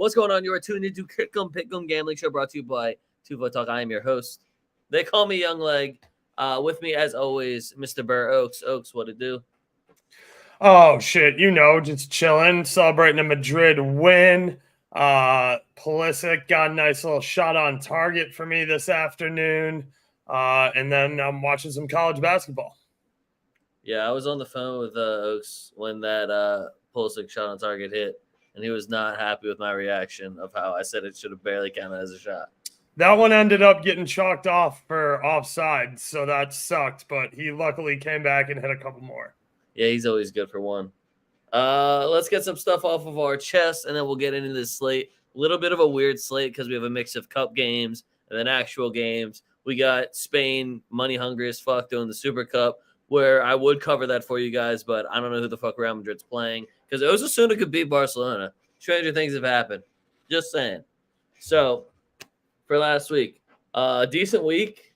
What's going on? You are tuned into Kick'em Pick'em Gambling Show brought to you by TwoFootTalk. I am your host. They call me Young Leg. With me, as always, Mr. BurrOaks. Oaks, what it do? Oh, shit. Just chilling, celebrating a Madrid win. Pulisic got a nice little shot on target for me this afternoon. And then I'm watching some college basketball. Yeah, I was on the phone with Oaks when that Pulisic shot on target hit, and he was not happy with my reaction of how I said it should have barely counted as a shot. That one ended up getting chalked off for offside, so that sucked, but he luckily came back and hit a couple more. Yeah, he's always good for one. Let's get some stuff off of our chest, and then we'll get into this slate. A little bit of a weird slate because we have a mix of cup games and then actual games. We got Spain money hungry as fuck doing the Super Cup, where I would cover that for you guys, but I don't know who the fuck Real Madrid's playing because Osasuna could beat Barcelona. Stranger things have happened. Just saying. So, for last week, decent week.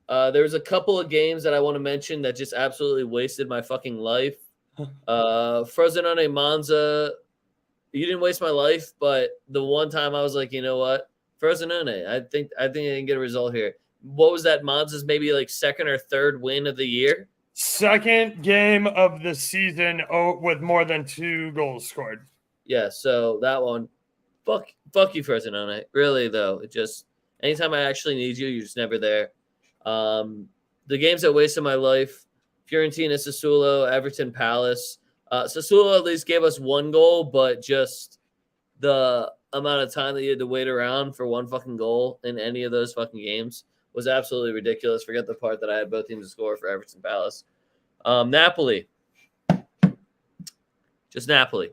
There was a couple of games that I want to mention that just absolutely wasted my fucking life. Frosinone Monza, you didn't waste my life, but the one time I was like, you know what? Frosinone, I think I can get a result here. What was that? Monza's maybe like second or third win of the year? Second game of the season with more than 2 goals scored. Yeah, so that one, fuck you, Frosinone. Really, though, it just, anytime I actually need you, you're just never there. The games that wasted my life, Fiorentina, Sassuolo, Everton, Palace. Sassuolo at least gave us 1 goal, but just the amount of time that you had to wait around for 1 fucking goal in any of those fucking games was absolutely ridiculous. Forget the part that I had both teams to score for Everton, Palace. Napoli. Just Napoli.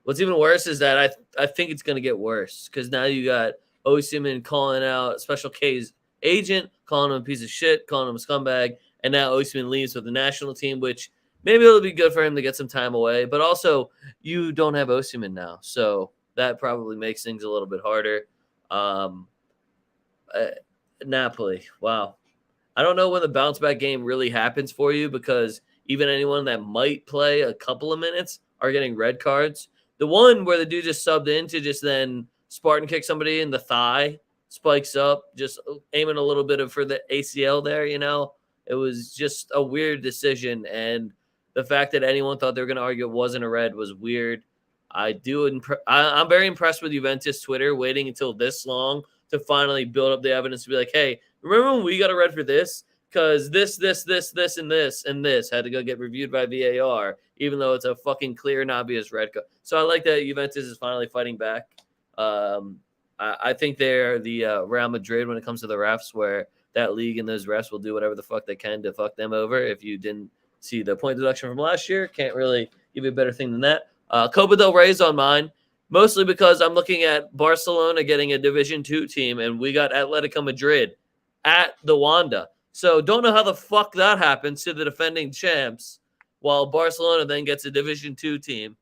What's even worse is that I think it's going to get worse because now you got Osimhen calling out Special K's agent, calling him a piece of shit, calling him a scumbag, and now Osimhen leaves with the national team, which maybe it'll be good for him to get some time away, but also you don't have Osimhen now, so that probably makes things a little bit harder. Napoli, wow. I don't know when the bounce back game really happens for you because even anyone that might play a couple of minutes are getting red cards. The one where the dude just subbed in to just then Spartan kick somebody in the thigh, spikes up, just aiming a little bit for the ACL there, It was just a weird decision, and the fact that anyone thought they were going to argue it wasn't a red was weird. I'm very impressed with Juventus Twitter waiting until this long to finally build up the evidence to be like, hey, remember when we got a red for this? Because this, and this had to go get reviewed by VAR, even though it's a fucking clear and obvious red card. So I like that Juventus is finally fighting back. I think they're the Real Madrid when it comes to the refs, where that league and those refs will do whatever the fuck they can to fuck them over. If you didn't see the point deduction from last year, can't really give you a better thing than that. Copa del Rey's on mine, mostly because I'm looking at Barcelona getting a Division II team, and we got Atletico Madrid at the Wanda. So don't know how the fuck that happens to the defending champs, while Barcelona then gets a Division II team.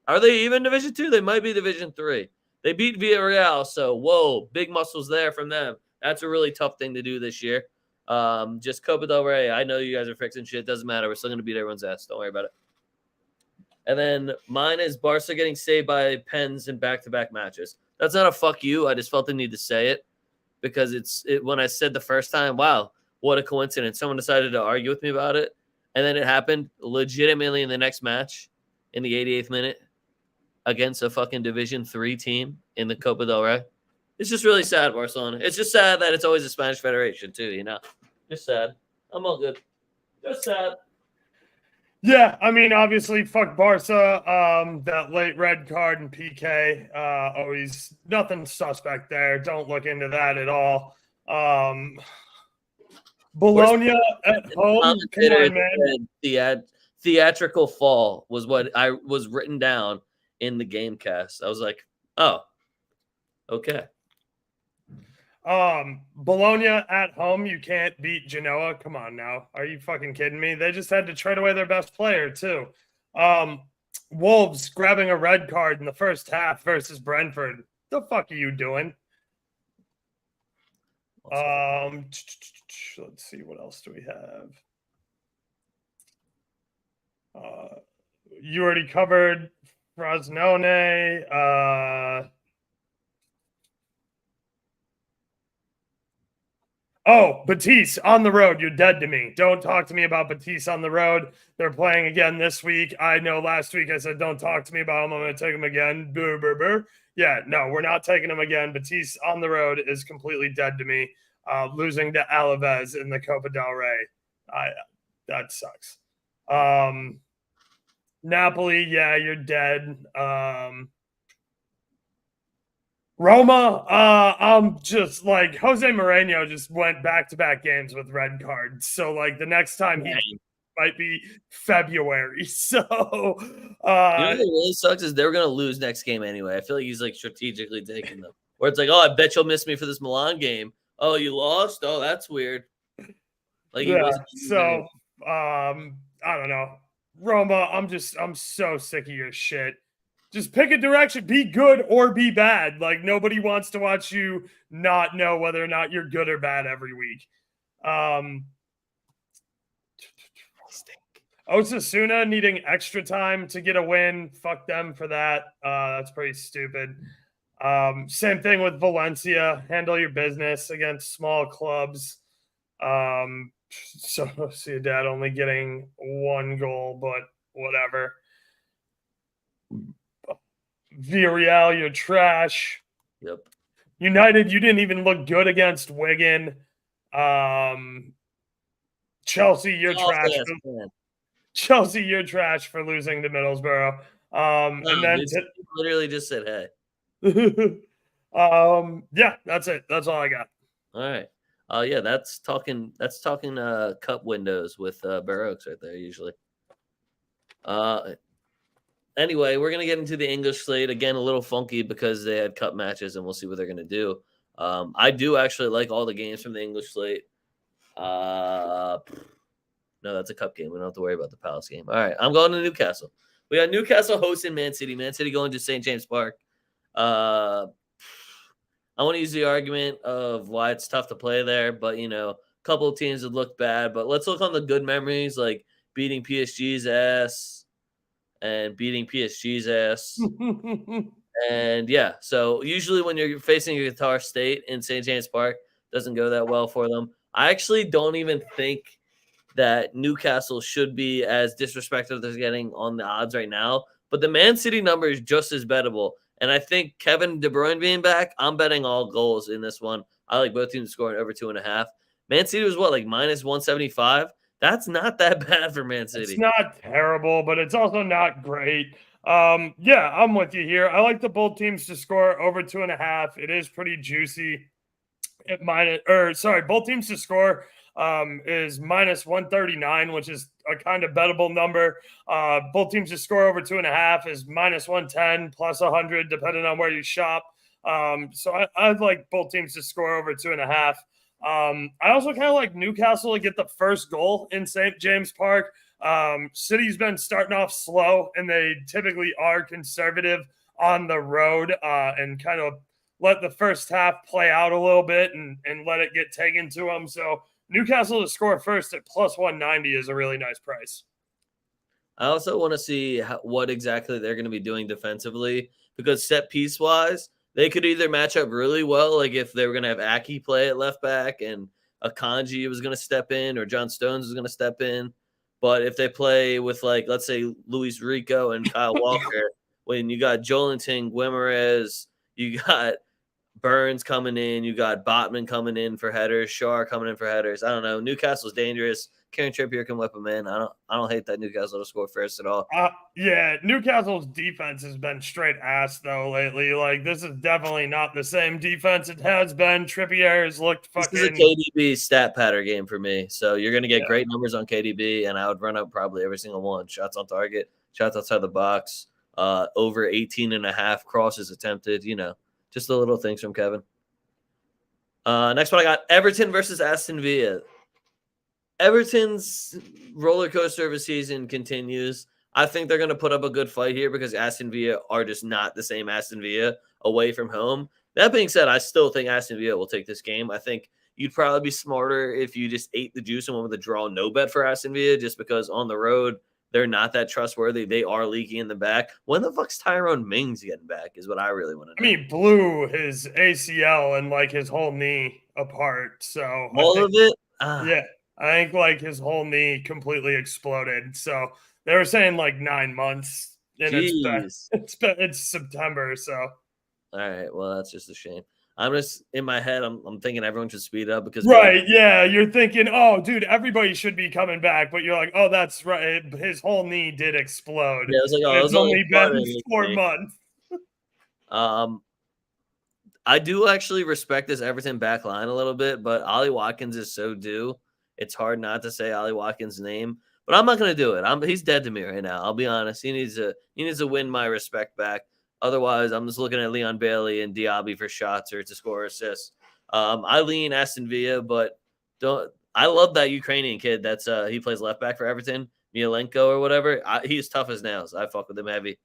Are they even Division II? They might be Division III. They beat Villarreal, so whoa, big muscles there from them. That's a really tough thing to do this year. Just Copa del Rey. I know you guys are fixing shit. Doesn't matter. We're still going to beat everyone's ass. Don't worry about it. And then mine is Barca getting saved by pens in back-to-back matches. That's not a fuck you. I just felt the need to say it because when I said the first time, wow, what a coincidence. Someone decided to argue with me about it, and then it happened legitimately in the next match in the 88th minute against a fucking Division III team in the Copa del Rey. It's just really sad, Barcelona. It's just sad that it's always a Spanish federation, too, Just sad. I'm all good. Just sad. Yeah, I mean, obviously, fuck Barca. That late red card and PK, always nothing suspect there. Don't look into that at all. Bologna at home. Come on, man. Theatrical fall was what I was written down in the game cast. I was like, oh, okay. Bologna at home, you can't beat Genoa. Come on now. Are you fucking kidding me? They just had to trade away their best player, too. Wolves grabbing a red card in the first half versus Brentford. The fuck are you doing? Let's see, what else do we have? You already covered Frosinone. Oh, Batiste on the road. You're dead to me. Don't talk to me about Batiste on the road. They're playing again this week. I know last week I said don't talk to me about him. I'm going to take him again. Brr, brr, brr. Yeah, no, we're not taking him again. Batiste on the road is completely dead to me. Losing to Alaves in the Copa del Rey. That sucks. Napoli, yeah, you're dead. Roma, I'm just like Jose Mourinho just went back-to-back games with red cards. So like the next time he might be February. So you know what really sucks is they're gonna lose next game anyway. I feel like he's like strategically taking them. Where it's like, oh, I bet you'll miss me for this Milan game. Oh, you lost? Oh, that's weird. Like he wasn't. So I don't know. Roma, I'm so sick of your shit. Just pick a direction. Be good or be bad. Like nobody wants to watch you not know whether or not you're good or bad every week. Osasuna needing extra time to get a win. Fuck them for that. That's pretty stupid. Same thing with Valencia. Handle your business against small clubs. Sociedad only getting 1 goal, but whatever. Villarreal, you're trash. Yep. United, you didn't even look good against Wigan. Chelsea, you're trash. Chelsea, you're trash for losing to Middlesbrough. And then literally just said, "Hey." Yeah, that's it. That's all I got. All right. Yeah, that's talking cup windows with BurrOaks right there usually. Anyway, we're gonna get into the English slate again, a little funky because they had cup matches, and we'll see what they're gonna do. I do actually like all the games from the English slate. No, that's a cup game. We don't have to worry about the Palace game. All right, I'm going to Newcastle. We got Newcastle hosting Man City. Man City going to St. James Park. I want to use the argument of why it's tough to play there, but a couple of teams have looked bad. But let's look on the good memories, like beating PSG's ass and beating PSG's ass. And yeah, so usually when you're facing a Qatar State in St. James Park, doesn't go that well for them. I actually don't even think that Newcastle should be as disrespected as they're getting on the odds right now. But the Man City number is just as bettable. And I think Kevin De Bruyne being back, I'm betting all goals in this one. I like both teams scoring over 2.5. Man City was what, like minus 175? That's not that bad for Man City. It's not terrible, but it's also not great. Yeah, I'm with you here. I like the both teams to score over 2.5. It is pretty juicy. Both teams to score is minus 139, which is a kind of bettable number. Both teams to score over 2.5 is minus 110 plus 100, depending on where you shop. So I'd like both teams to score over 2.5. I also kind of like Newcastle to get the first goal in St. James Park. City's been starting off slow, and they typically are conservative on the road and kind of let the first half play out a little bit and let it get taken to them. So Newcastle to score first at plus 190 is a really nice price. I also want to see what exactly they're going to be doing defensively, because set piece wise, they could either match up really well, like if they were going to have Aki play at left back and Akanji was going to step in or John Stones was going to step in. But if they play with, like, let's say Luis Rico and Kyle Walker, when you got Joelinton, Guimarães, you got Burns coming in, you got Botman coming in for headers, Shaw coming in for headers. I don't know. Newcastle's dangerous. Kieran Trippier can whip them in. I don't hate that Newcastle to score first at all. Yeah, Newcastle's defense has been straight ass though lately. Like, this is definitely not the same defense it has been. Trippier has looked fucking. This is a KDB stat patter game for me. So you're gonna get great numbers on KDB, and I would run up probably every single one. Shots on target, shots outside the box, over 18.5 crosses attempted. Just the little things from Kevin. Next one I got Everton versus Aston Villa. Everton's roller coaster of a season continues. I think they're going to put up a good fight here because Aston Villa are just not the same Aston Villa away from home. That being said, I still think Aston Villa will take this game. I think you'd probably be smarter if you just ate the juice and went with a draw no bet for Aston Villa, just because on the road they're not that trustworthy. They are leaking in the back. When the fuck's Tyrone Mings getting back is what I really want to know. I mean, blew his ACL and like his whole knee apart. So All of it? Yeah, I think like his whole knee completely exploded. So they were saying like 9 months, and Jeez. it's September. So All right, well that's just a shame. I'm just in my head. I'm thinking everyone should speed up because right, yeah, you're thinking, oh, dude, everybody should be coming back, but you're like, oh, that's right, his whole knee did explode. Yeah, I was like, oh, It's only been 4 me. months. I do actually respect this Everton back line a little bit, but Ollie Watkins is so due. It's hard not to say Ollie Watkins' name, but I'm not going to do it. He's dead to me right now. I'll be honest. He needs to win my respect back. Otherwise, I'm just looking at Leon Bailey and Diaby for shots or to score assists. I lean Aston Villa, but don't. I love that Ukrainian kid. That's he plays left back for Everton, Mialenko or whatever. He's tough as nails. I fuck with him heavy.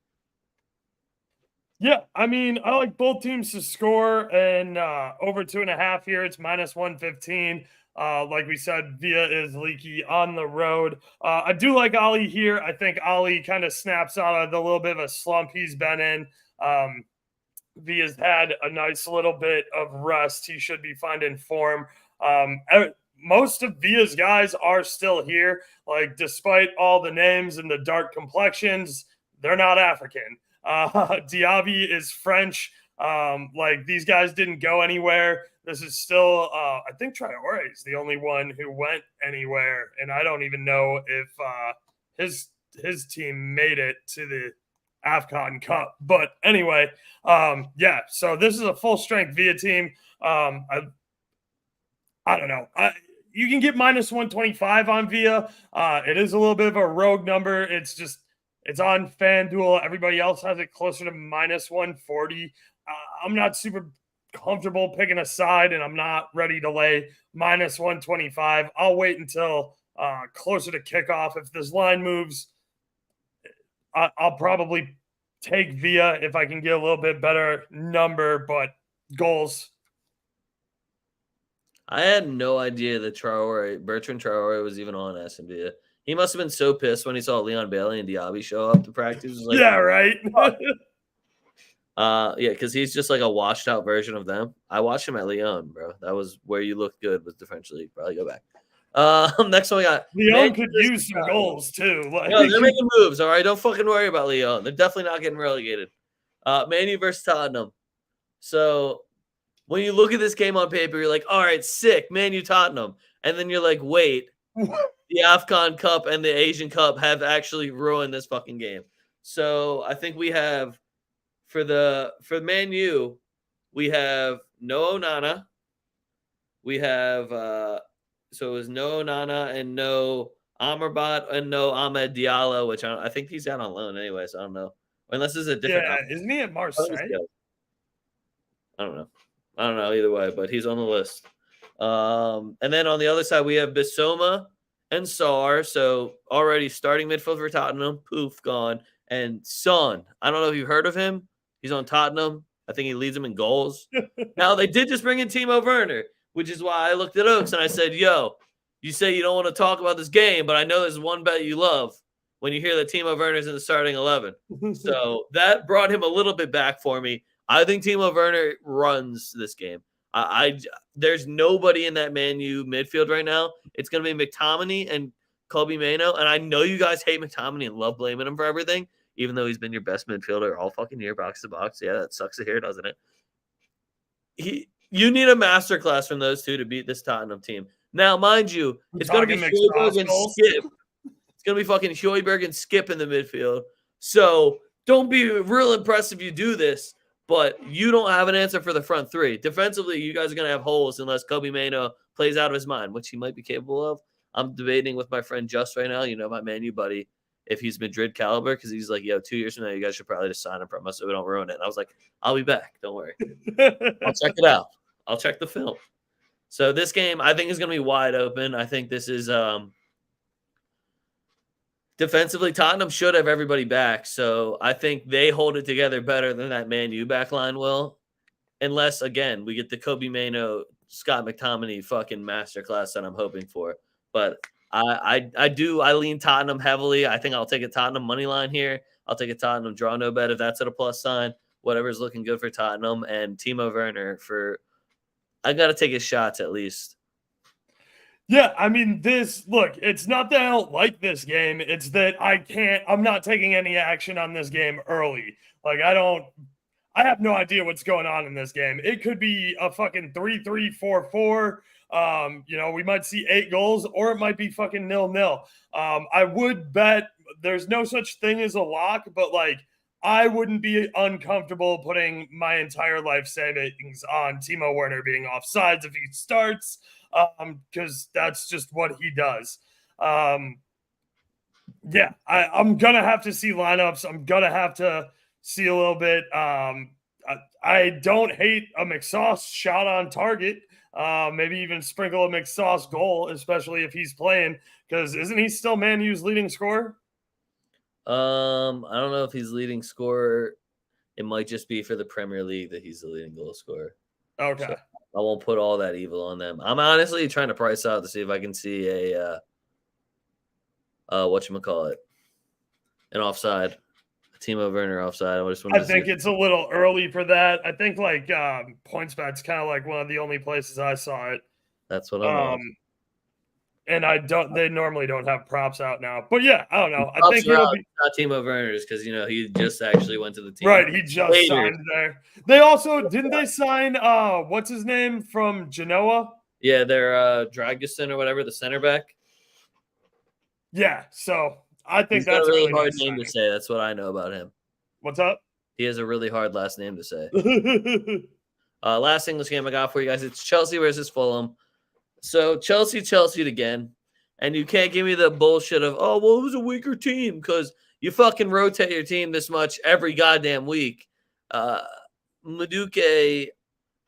Yeah, I mean, I like both teams to score and over 2.5 here. It's -115. Like we said, Villa is leaky on the road. I do like Ollie here. I think Ollie kind of snaps out of the little bit of a slump he's been in. Villa's had a nice little bit of rest. He should be finding form. Most of Villa's guys are still here. Like, despite all the names and the dark complexions, they're not African. Diaby is French. Like, these guys didn't go anywhere. This is still, I think Traore is the only one who went anywhere, and I don't even know if his team made it to the AFCON Cup. But anyway, yeah. So this is a full strength Villa team. I don't know. You can get -125 on Villa. It is a little bit of a rogue number. It's on FanDuel. Everybody else has it closer to -140. I'm not super comfortable picking a side, and I'm not ready to lay -125. I'll wait until closer to kickoff. If this line moves, I'll probably take Villa if I can get a little bit better number, but goals. I had no idea that Bertrand Traore was even on Aston Villa. He must have been so pissed when he saw Leon Bailey and Diaby show up to practice. Like, yeah, right. Yeah, because he's just like a washed out version of them. I watched him at Lyon, bro. That was where you looked good with the French league. Probably go back. Next one we got Lyon could use some goals too. Like, no, they're making moves. All right, don't fucking worry about Lyon. They're definitely not getting relegated. Man U versus Tottenham. So when you look at this game on paper, you're like, all right, sick, Man U Tottenham, and then you're like, wait, the AFCON Cup and the Asian Cup have actually ruined this fucking game. So I think we have for Man U, we have no Onana. We have so it was no Onana and no Amrabat and no Ahmed Diallo, which I think he's out on loan anyway, so I don't know. Unless this is a different. Yeah, isn't he at Marseille? I don't know either way, but he's on the list. And then on the other side, we have Bissouma and Sarr. So already starting midfield for Tottenham, poof, gone. And Son, I don't know if you've heard of him. He's on Tottenham. I think he leads them in goals. Now, they did just bring in Timo Werner, which is why I looked at Oaks and I said, yo, you say you don't want to talk about this game, but I know there's one bet you love when you hear that Timo Werner's in the starting 11. So that brought him a little bit back for me. I think Timo Werner runs this game. There's nobody in that Man U midfield right now. It's going to be McTominay and Kobe Mano, and I know you guys hate McTominay and love blaming him for everything, even though he's been your best midfielder all fucking year, box to box. Yeah, that sucks to hear, doesn't it? You need a masterclass from those two to beat this Tottenham team. Now, mind you, it's going to be Højbjerg and Skip. It's going to be fucking Højbjerg and Skip in the midfield. So don't be real impressed if you do this, but you don't have an answer for the front three. Defensively, you guys are going to have holes unless Kobe Mano plays out of his mind, which he might be capable of. I'm debating with my friend Just right now, my Man U buddy, if he's Madrid caliber, because he's like, 2 years from now, you guys should probably just sign him from us so we don't ruin it. And I was like, I'll be back. Don't worry. I'll check it out. I'll check the film. So this game, I think, is going to be wide open. I think this is defensively, Tottenham should have everybody back. So I think they hold it together better than that Man U backline will. Unless, again, we get the Kobe Mano, Scott McTominay fucking masterclass that I'm hoping for. But I lean Tottenham heavily. I think I'll take a Tottenham money line here. I'll take a Tottenham draw no bet if that's at a plus sign. Whatever's looking good for Tottenham and Timo Werner for. I got to take his shots at least. Yeah, I mean, it's not that I don't like this game. It's that I'm not taking any action on this game early. Like, I have no idea what's going on in this game. It could be a fucking 3-3, 4-4. We might see 8 goals, or it might be fucking 0-0. I would bet there's no such thing as a lock, but like, I wouldn't be uncomfortable putting my entire life savings on Timo Werner being offsides if he starts, because that's just what he does. I'm gonna have to see lineups. I'm gonna have to see a little bit. I don't hate a McSauce shot on target. Maybe even sprinkle a McSauce goal, especially if he's playing, because isn't he still Man U's leading scorer? I don't know if he's leading scorer. It might just be for the Premier League that he's the leading goal scorer. Okay. So I won't put all that evil on them. I'm honestly trying to price out to see if I can see a whatchamacallit, an offside. A Timo Werner offside. I think it's a little early for that. I think like PointsBet's kind of like one of the only places I saw it. That's what I'm on. And they normally don't have props out now. But yeah, I don't know. I think it'll be not Timo Werner's because he just actually went to the team. Right, he just signed there. They also didn't they sign what's his name from Genoa? Yeah, they're Dragusin or whatever, the center back. Yeah, so I think He's that's got a really hard name to say. That's what I know about him. What's up? He has a really hard last name to say. Last English game I got for you guys. It's Chelsea versus Fulham. So Chelsea'd again. And you can't give me the bullshit of, oh, well, it was a weaker team because you fucking rotate your team this much every goddamn week. Madueke,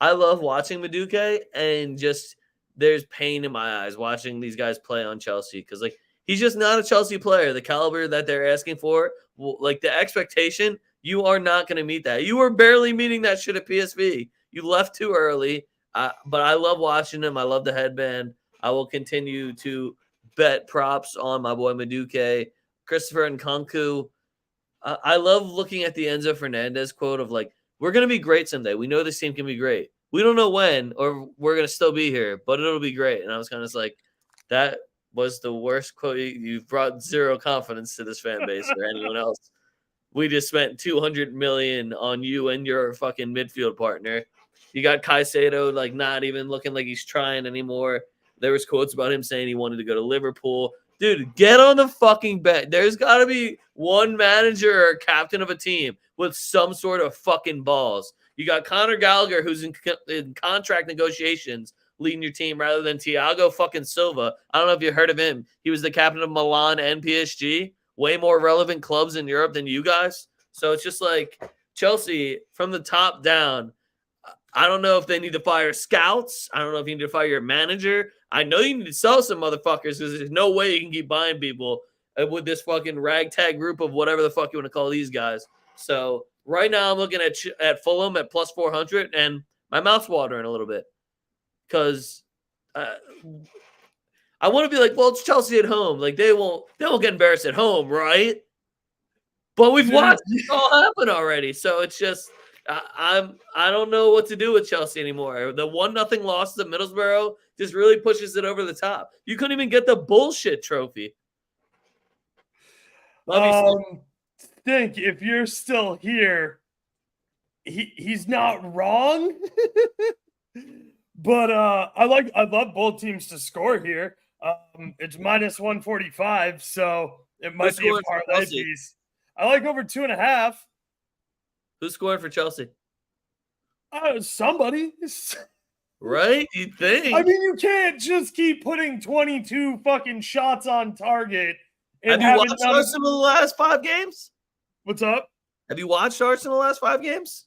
I love watching Madueke, and just there's pain in my eyes watching these guys play on Chelsea because, like, he's just not a Chelsea player. The caliber that they're asking for, like the expectation, you are not going to meet that. You were barely meeting that shit at PSV. You left too early. But I love watching him. I love the headband. I will continue to bet props on my boy Madueke, Christopher Nkunku. I love looking at the Enzo Fernandez quote of like, we're going to be great someday. We know this team can be great. We don't know when or we're going to still be here, but it'll be great. And I was kind of like, that was the worst quote. You've brought zero confidence to this fan base or anyone else. We just spent $200 million on you and your fucking midfield partner. You got Caicedo like not even looking like he's trying anymore. There was quotes about him saying he wanted to go to Liverpool. Dude, get on the fucking bench. There's got to be one manager or captain of a team with some sort of fucking balls. You got Conor Gallagher, who's in contract negotiations, leading your team rather than Thiago fucking Silva. I don't know if you heard of him. He was the captain of Milan and PSG. Way more relevant clubs in Europe than you guys. So it's just like Chelsea from the top down. I don't know if they need to fire scouts. I don't know if you need to fire your manager. I know you need to sell some motherfuckers because there's no way you can keep buying people with this fucking ragtag group of whatever the fuck you want to call these guys. So right now I'm looking at Fulham at plus 400, and my mouth's watering a little bit because I want to be like, well, it's Chelsea at home. Like they won't get embarrassed at home, right? But we've watched it all happen already. So it's just I don't know what to do with Chelsea anymore. The 1-0 loss to Middlesbrough just really pushes it over the top. You couldn't even get the bullshit trophy. Think if you're still here, he's not wrong. But I love both teams to score here. It's minus 145, so it might be a parlay piece. I like over 2.5. Who's scoring for Chelsea? Somebody. Right? You think? I mean, you can't just keep putting 22 fucking shots on target. Have you watched Arsenal the last 5 games? What's up? Have you watched Arsenal the last 5 games?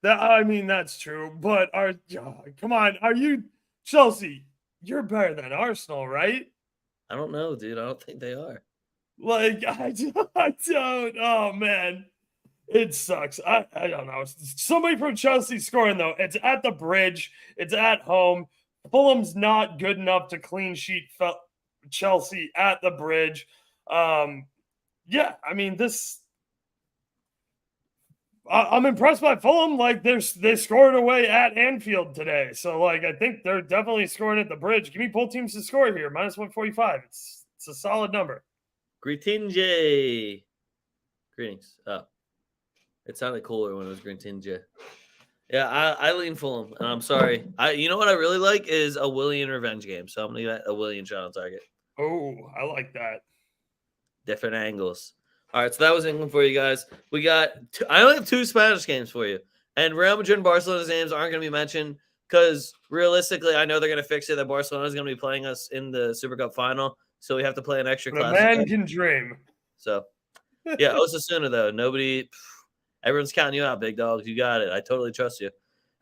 That's true. But come on. Are you Chelsea? You're better than Arsenal, right? I don't know, dude. I don't think they are. Like, I don't. Oh, man. It sucks. I don't know. Somebody from Chelsea scoring, though. It's at the Bridge. It's at home. Fulham's not good enough to clean sheet Chelsea at the Bridge. Yeah, I mean, I'm impressed by Fulham. Like, they scored away at Anfield today. So, like, I think they're definitely scoring at the Bridge. Give me both teams to score here. Minus 145. It's a solid number. Greetings. Oh, it sounded cooler when it was Greetings. Yeah, I lean Fulham, and I'm sorry. You know what I really like is a Willian revenge game. So I'm gonna get a Willian shot on target. Oh, I like that. Different angles. All right, so that was England for you guys. We got I only have 2 Spanish games for you, and Real Madrid and Barcelona's names aren't going to be mentioned because realistically, I know they're going to fix it that Barcelona is going to be playing us in the Super Cup final, so we have to play an extra class. The man can dream. So, yeah, Osasuna though. Everyone's counting you out, big dogs. You got it. I totally trust you.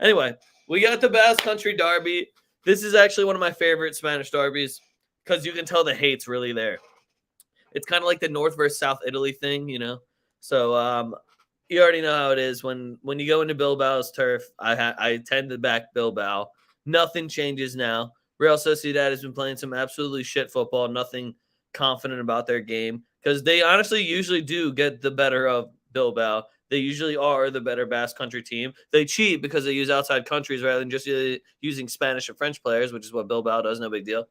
Anyway, we got the Basque Country Derby. This is actually one of my favorite Spanish derbies because you can tell the hate's really there. It's kind of like the North versus South Italy thing, you know? So you already know how it is. When you go into Bilbao's turf, I tend to back Bilbao. Nothing changes now. Real Sociedad has been playing some absolutely shit football, nothing confident about their game because they honestly usually do get the better of Bilbao. They usually are the better Basque Country team. They cheat because they use outside countries rather than just using Spanish and French players, which is what Bilbao does. No big deal.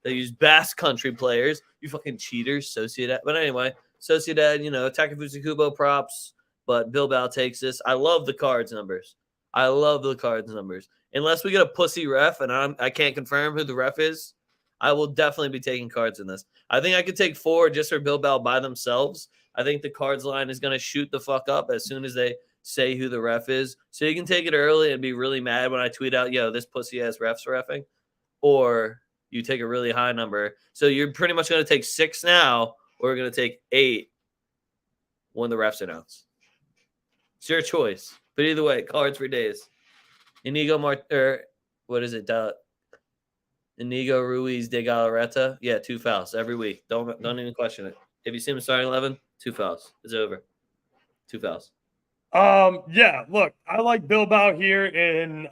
They use Basque Country players. You fucking cheaters, Sociedad. But anyway, Sociedad, Takefusa Kubo props, but Bilbao takes this. I love the cards numbers. Unless we get a pussy ref, and I can't confirm who the ref is, I will definitely be taking cards in this. I think I could take 4 just for Bilbao by themselves. I think the cards line is going to shoot the fuck up as soon as they say who the ref is. So you can take it early and be really mad when I tweet out, yo, this pussy-ass ref's reffing. Or you take a really high number. So you're pretty much going to take 6 now, or we're going to take 8 when the refs announce. It's your choice. But either way, cards for days. Inigo Ruiz de Galarreta. Yeah, 2 fouls every week. Don't even question it. If you see him starting 11, 2 fouls. It's over. 2 fouls. Yeah, look, I like Bilbao here, and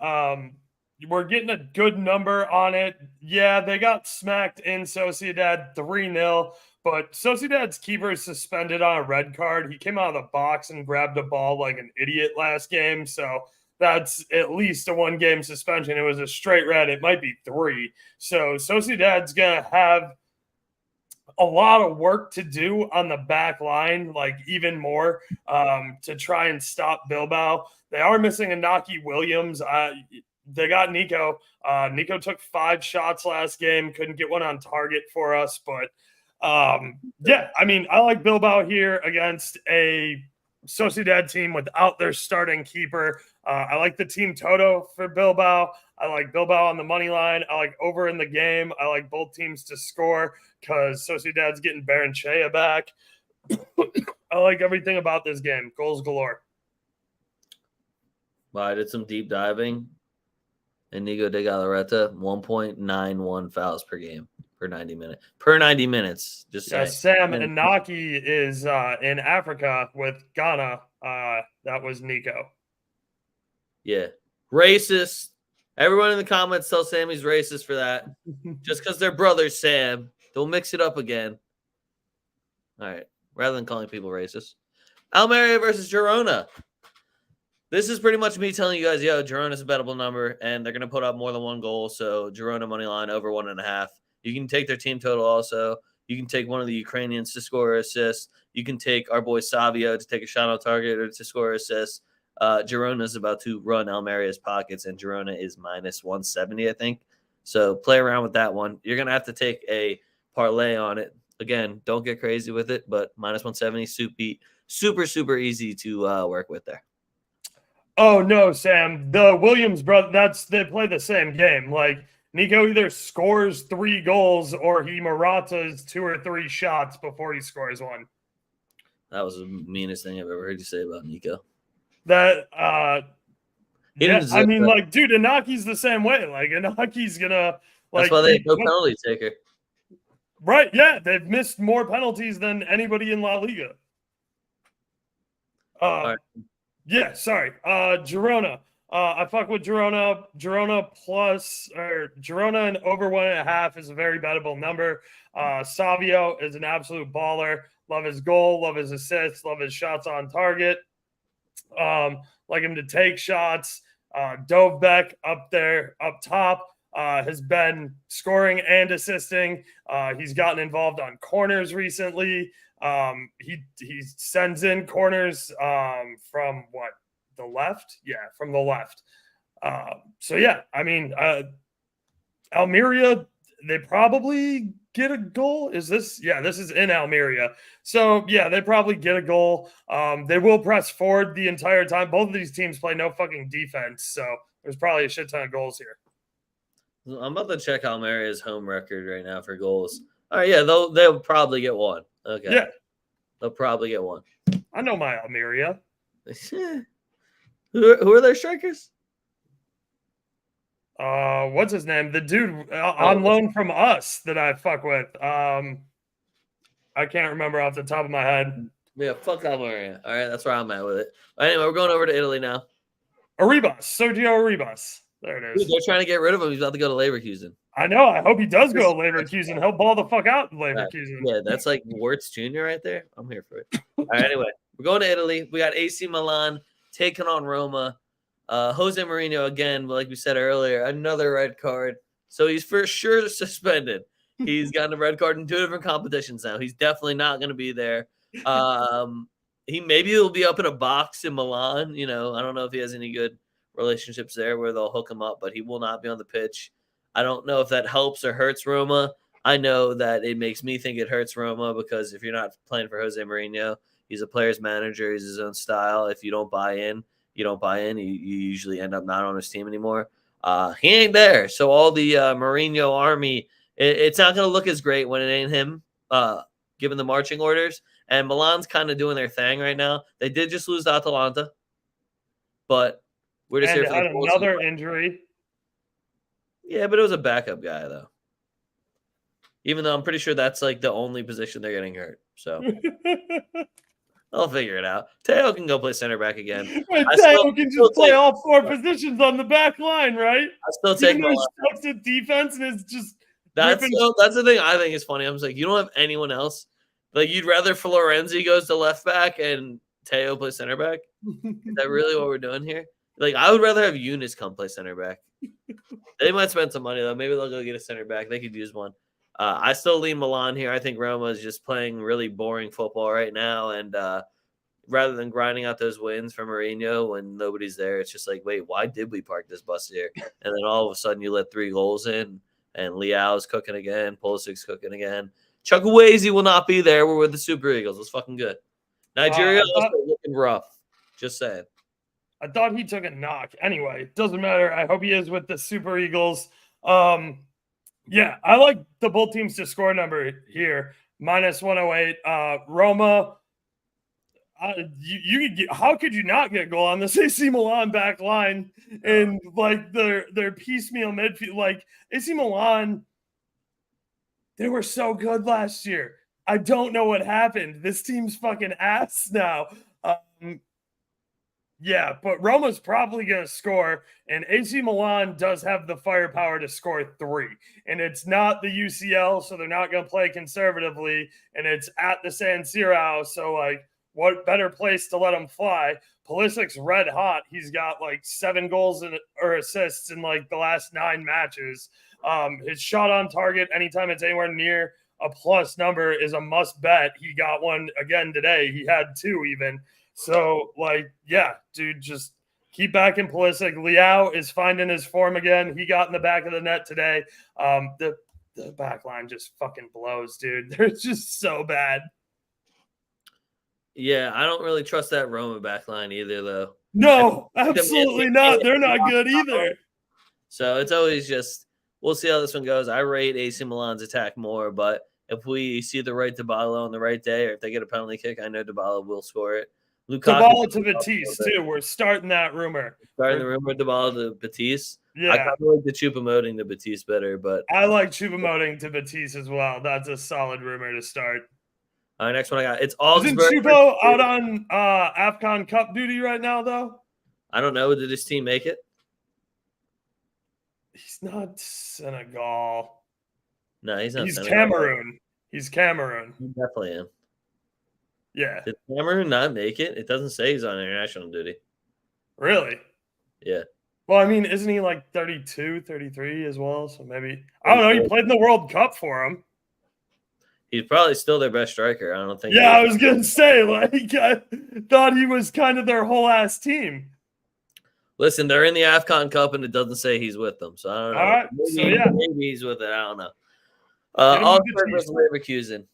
we're getting a good number on it. Yeah, they got smacked in Sociedad 3-0, but Sociedad's keeper is suspended on a red card. He came out of the box and grabbed a ball like an idiot last game, so that's at least a 1-game suspension. It was a straight red. It might be 3. So Sociedad's going to have a lot of work to do on the back line, like even more, to try and stop Bilbao. They are missing Inaki Williams. They got Nico. Nico took 5 shots last game, couldn't get one on target for us. But, yeah, I mean, I like Bilbao here against a Sociedad team without their starting keeper. I like the team Toto for Bilbao. I like Bilbao on the money line. I like over in the game. I like both teams to score because Sociedad's getting Baranchea back. I like everything about this game. Goals galore. Well, I did some deep diving. Inigo de Galarreta, 1.91 fouls per game per 90 minutes. Per 90 minutes. Just saying. Sam Inaki is in Africa with Ghana. That was Nico. Yeah. Racist. Everyone in the comments tell Sam he's racist for that. Just because they're brothers, Sam. Don't mix it up again. All right. Rather than calling people racist. Almeria versus Girona. This is pretty much me telling you guys, yo, Girona's a bettable number, and they're going to put up more than 1 goal. So Girona money line over 1.5. You can take their team total also. You can take one of the Ukrainians to score or assist. You can take our boy Savio to take a shot on target or to score or assist. Girona is about to run Almeria's pockets, and Girona is minus 170, I think. So play around with that one. You're going to have to take a parlay on it. Again, don't get crazy with it, but minus 170, super easy to work with there. Oh, no, Sam. The Williams brother, they play the same game. Like, Nico either scores 3 goals or he Maratas 2 or 3 shots before he scores 1. That was the meanest thing I've ever heard you say about Nico. Like, dude, Inaki's the same way. Like, Inaki's gonna, like, that's why they have no penalty taker. Right? Yeah, they've missed more penalties than anybody in La Liga. Right. Yeah, sorry. Girona. I fuck with Girona. Girona and over 1.5 is a very bettable number. Savio is an absolute baller. Love his goal, love his assists, love his shots on target. Like him to take shots. Dovbeck up there, up top, has been scoring and assisting. He's gotten involved on corners recently. He sends in corners from what? The left? Yeah, from the left. So yeah, I mean, Almeria, they probably get a goal. Is this? Yeah, this is in Almeria. So yeah, they probably get a goal. They will press forward the entire time. Both of these teams play no fucking defense, so there's probably a shit ton of goals here. I'm about to check Almeria's home record right now for goals. All right, yeah, they'll probably get one. Okay, Yeah, they'll probably get one. I know my Almeria. Who are their strikers? What's his name? The dude on loan from us that I fuck with. I can't remember off the top of my head. Yeah, fuck Almeria. All right, that's where I'm at with it. Anyway, we're going over to Italy now. Sergio Arribas. There it is. Dude, they're trying to get rid of him. He's about to go to Leverkusen. I know. I hope he does go to Leverkusen. He'll ball the fuck out in Leverkusen. Yeah, that's like Wirtz Jr. right there. I'm here for it. All right, anyway, we're going to Italy. We got AC Milan taking on Roma. Jose Mourinho, again, like we said earlier, another red card. So he's for sure suspended. He's gotten a red card in 2 different competitions now. He's definitely not going to be there. Maybe he'll be up in a box in Milan. You know, I don't know if he has any good relationships there where they'll hook him up, but he will not be on the pitch. I don't know if that helps or hurts Roma. I know that it makes me think it hurts Roma because if you're not playing for Jose Mourinho, he's a player's manager. He's his own style. If you don't buy in, you don't buy in. You usually end up not on his team anymore. He ain't there. So all the Mourinho army, it's not going to look as great when it ain't him giving the marching orders. And Milan's kind of doing their thing right now. They did just lose to Atalanta, but we're just here for another injury. Yeah, but it was a backup guy, though. Even though I'm pretty sure that's like the only position they're getting hurt. So I'll figure it out. Teo can go play center back again. Teo can just play all 4 positions on the back line, right? I still take Milan. Sucks at defense and it's just that's the thing I think is funny. I'm just like, you don't have anyone else. Like you'd rather Florenzi goes to left back and Teo plays center back. Is that really what we're doing here? Like I would rather have Eunice come play center back. They might spend some money though. Maybe they'll go get a center back. They could use one. I still lean Milan here. I think Roma is just playing really boring football right now. And rather than grinding out those wins for Mourinho when nobody's there, it's just like, wait, why did we park this bus here? And then all of a sudden you let 3 goals in and Leao's cooking again. Pulisic's cooking again. Chukwueze will not be there. We're with the Super Eagles. It's fucking good. Nigeria also looking rough. Just saying. I thought he took a knock. Anyway, doesn't matter. I hope he is with the Super Eagles. Yeah, I like the both teams to score number here. -108. Roma, how could you not get a goal on this AC Milan back line and like their piecemeal midfield? Like AC Milan, they were so good last year. I don't know what happened. This team's fucking ass now. Yeah, but Roma's probably going to score, and AC Milan does have the firepower to score 3. And it's not the UCL, so they're not going to play conservatively, and it's at the San Siro, so, like, what better place to let them fly? Pulisic's red hot. He's got, like, 7 goals or assists in, like, the last 9 matches. His shot on target anytime it's anywhere near a plus number is a must bet. He got one again today. He had 2 even. So, like, yeah, dude, just keep backing Pulisic. Leao is finding his form again. He got in the back of the net today. The back line just fucking blows, dude. They're just so bad. Yeah, I don't really trust that Roma back line either, though. No, absolutely not. They're not good either. So it's always just, we'll see how this one goes. I rate AC Milan's attack more, but if we see the right Dybala on the right day, or if they get a penalty kick, I know Dybala will score it. Dybala to Batiste, too. We're starting that rumor. Starting the rumor Dybala to Batiste. Yeah. I kind of like the Choupo-Moting to Batiste better, but I like Choupo-Moting to Batiste as well. That's a solid rumor to start. All right, next one I got. It's Augsburg. Isn't Choupo out on AFCON Cup duty right now, though? I don't know. Did his team make it? He's not Senegal. No, he's not. He's Senegal. Cameroon. He's Cameroon. He definitely am. Yeah. Did Cameroon not make it? It doesn't say he's on international duty. Really? Yeah. Well, I mean, isn't he like 32, 33 as well? So maybe, I don't know. He played in the World Cup for him. He's probably still their best striker. I don't think. Yeah, I was going to say, like, I thought he was kind of their whole ass team. Listen, they're in the AFCON Cup, and it doesn't say he's with them. So I don't know. All right. Maybe, So, yeah. Maybe he's with it. I don't know. Augsburg versus Leverkusen.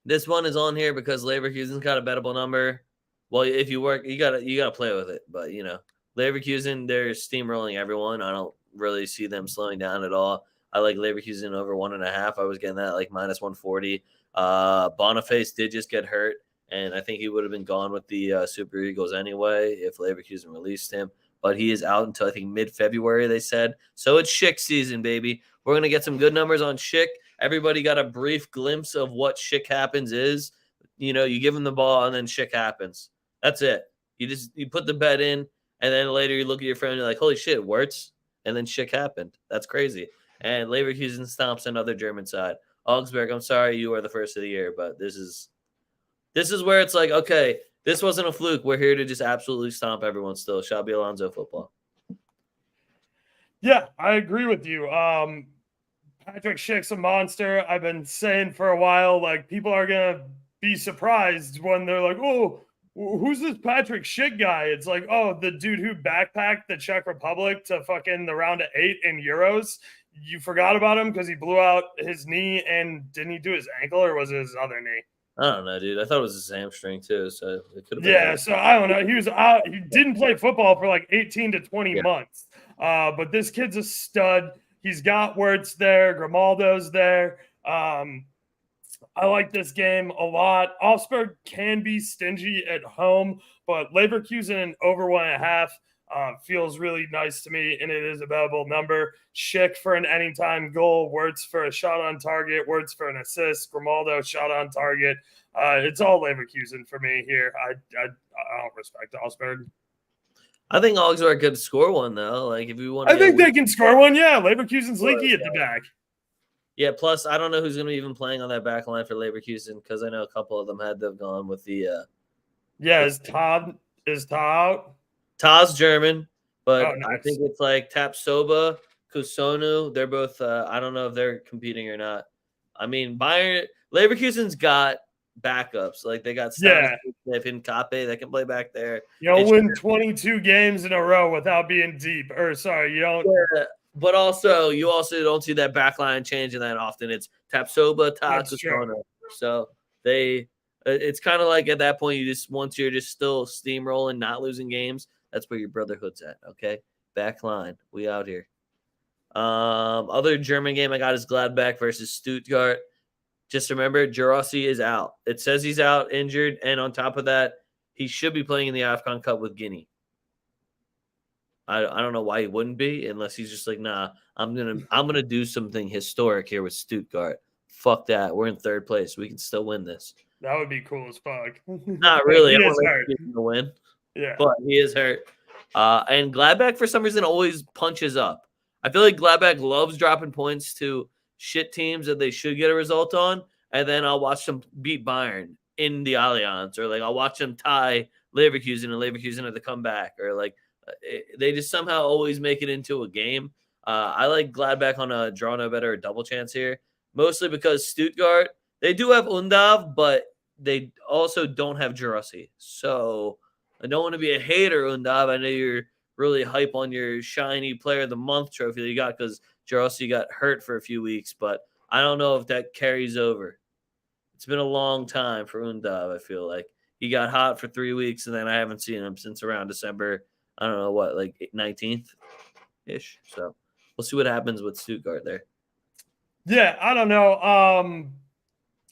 This one is on here because Leverkusen's got a bettable number. Well, if you work, you gotta play with it. But Leverkusen, they're steamrolling everyone. I don't really see them slowing down at all. I like Leverkusen over 1.5. I was getting that like minus 140. Boniface did just get hurt, and I think he would have been gone with the Super Eagles anyway if Leverkusen released him. But he is out until I think mid-February, they said. So it's Schick season, baby. We're going to get some good numbers on Schick. Everybody got a brief glimpse of what Schick happens is. You give him the ball, and then Schick happens. That's it. You put the bet in, and then later you look at your friend and you're like, holy shit, Wirtz. And then Schick happened. That's crazy. And Leverkusen stomps another German side. Augsburg, I'm sorry you are the first of the year, but this is where it's like, okay, this wasn't a fluke. We're here to just absolutely stomp everyone still. Xabi Alonso football. Yeah, I agree with you. Patrick Schick's a monster. I've been saying for a while, like, people are going to be surprised when they're like, oh, who's this Patrick Schick guy? It's like, oh, the dude who backpacked the Czech Republic to fucking the round of 8 in Euros. You forgot about him because he blew out his knee, and didn't he do his ankle, or was it his other knee? I don't know, dude. I thought it was his hamstring too, so it could have been. Yeah, so I don't know. He was out. He didn't play football for like 18 to 20 months. But this kid's a stud. He's got Wirtz there. Grimaldo's there. I like this game a lot. Augsburg can be stingy at home, but Leverkusen over 1.5 feels really nice to me, and it is a bettable number. Schick for an anytime goal, Wirtz for a shot on target, Wirtz for an assist, Grimaldo shot on target. It's all Leverkusen for me here. I don't respect Augsburg. I think Augsburg could score one though. Like if you want, I think they can score one. Yeah, Leverkusen's leaky at the back. Yeah. Plus, I don't know who's going to be even playing on that back line for Leverkusen because I know a couple of them had to have gone with the. Is Todd out? Taz German, but Oh, nice. I think it's like Tapsoba, Kusonu. They're both. I don't know if they're competing or not. I mean, Leverkusen's got backups. Like they got Hincape that can play back there. You'll win 22 games in a row without being deep. Or sorry, you don't. Yeah, but also you don't see that back line changing that often. It's Tapsoba, Kusonu. So it's kind of like at that point once you're just still steamrolling, not losing games. That's where your brotherhood's at, okay? Back line. We out here. Other German game I got is Gladbach versus Stuttgart. Just remember, Girassi is out. It says he's out, injured, and on top of that, he should be playing in the AFCON Cup with Guinea. I don't know why he wouldn't be, unless he's just like, nah, I'm gonna do something historic here with Stuttgart. Fuck that. We're in third place. We can still win this. That would be cool as fuck. Not really. He I is hurt. To win. Yeah. But he is hurt. And Gladbach, for some reason, always punches up. I feel like Gladbach loves dropping points to shit teams that they should get a result on, and then I'll watch them beat Bayern in the Allianz, or like I'll watch them tie Leverkusen and Leverkusen at the comeback, or like they just somehow always make it into a game. I like Gladbach on a draw no better or double chance here, mostly because Stuttgart, they do have Undav, but they also don't have Girassi. So I don't want to be a hater, Undav. I know you're really hype on your shiny player of the month trophy that you got because Girassi got hurt for a few weeks, but I don't know if that carries over. It's been a long time for Undav, I feel like. He got hot for 3 weeks, and then I haven't seen him since around December, I don't know what, like 19th-ish. So we'll see what happens with Stuttgart there. Yeah, I don't know.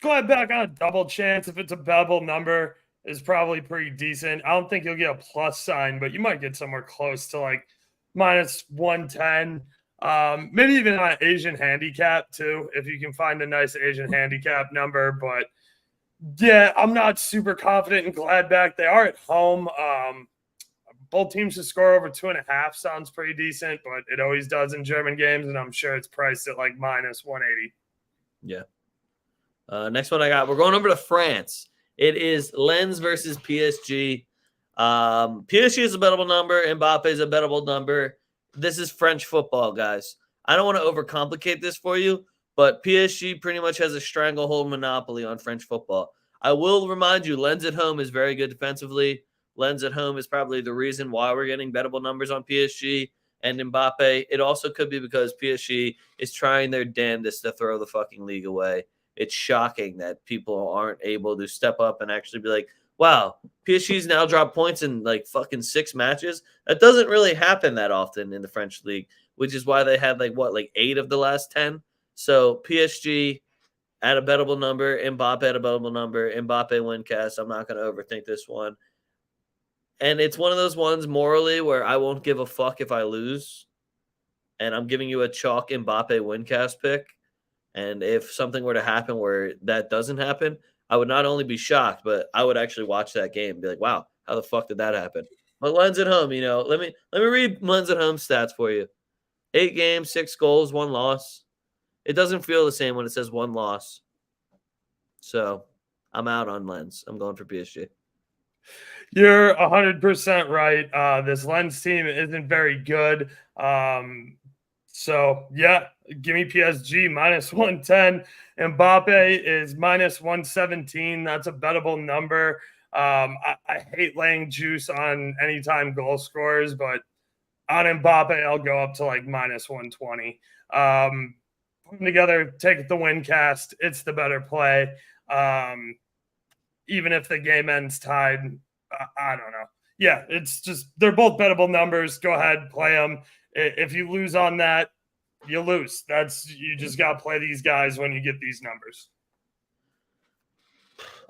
Gladbach on a double chance, if it's a bettable number, is probably pretty decent. I don't think you'll get a plus sign, but you might get somewhere close to like minus 110. Maybe even on an Asian handicap too, if you can find a nice Asian handicap number. But yeah, I'm not super confident in Gladbach. They are at home. both teams to score over 2.5 sounds pretty decent, but it always does in German games, and I'm sure it's priced at like minus 180. Yeah. Next one I got. We're going over to France. It is Lens versus PSG. PSG is a bettable number. Mbappe is a bettable number. This is French football, guys. I don't want to overcomplicate this for you, but PSG pretty much has a stranglehold monopoly on French football. I will remind you, Lens at home is very good defensively. Lens at home is probably the reason why we're getting bettable numbers on PSG and Mbappe. It also could be because PSG is trying their damnedest to throw the fucking league away. It's shocking that people aren't able to step up and actually be like, wow, PSG's now dropped points in like fucking 6 matches. That doesn't really happen that often in the French league, which is why they had like 8 of the last 10. So PSG at a bettable number, Mbappe at a bettable number, Mbappe win cast. I'm not going to overthink this one. And it's one of those ones morally where I won't give a fuck if I lose. And I'm giving you a chalk Mbappe win cast pick. And if something were to happen where that doesn't happen, I would not only be shocked, but I would actually watch that game and be like, wow, how the fuck did that happen? But Lens at home, let me read Lens at home stats for you. 8 games, 6 goals, 1 loss. It doesn't feel the same when it says 1 loss. So I'm out on Lens. I'm going for PSG. You're 100% right. This Lens team isn't very good. So, yeah, give me PSG minus 110. Mbappe is minus 117. That's a bettable number. I hate laying juice on anytime goal scorers, but on Mbappe, I'll go up to like minus 120. Put them together, take the win cast. It's the better play. Even if the game ends tied, I don't know. Yeah, it's just they're both bettable numbers. Go ahead, play them. If you lose on that, you lose. You just got to play these guys when you get these numbers.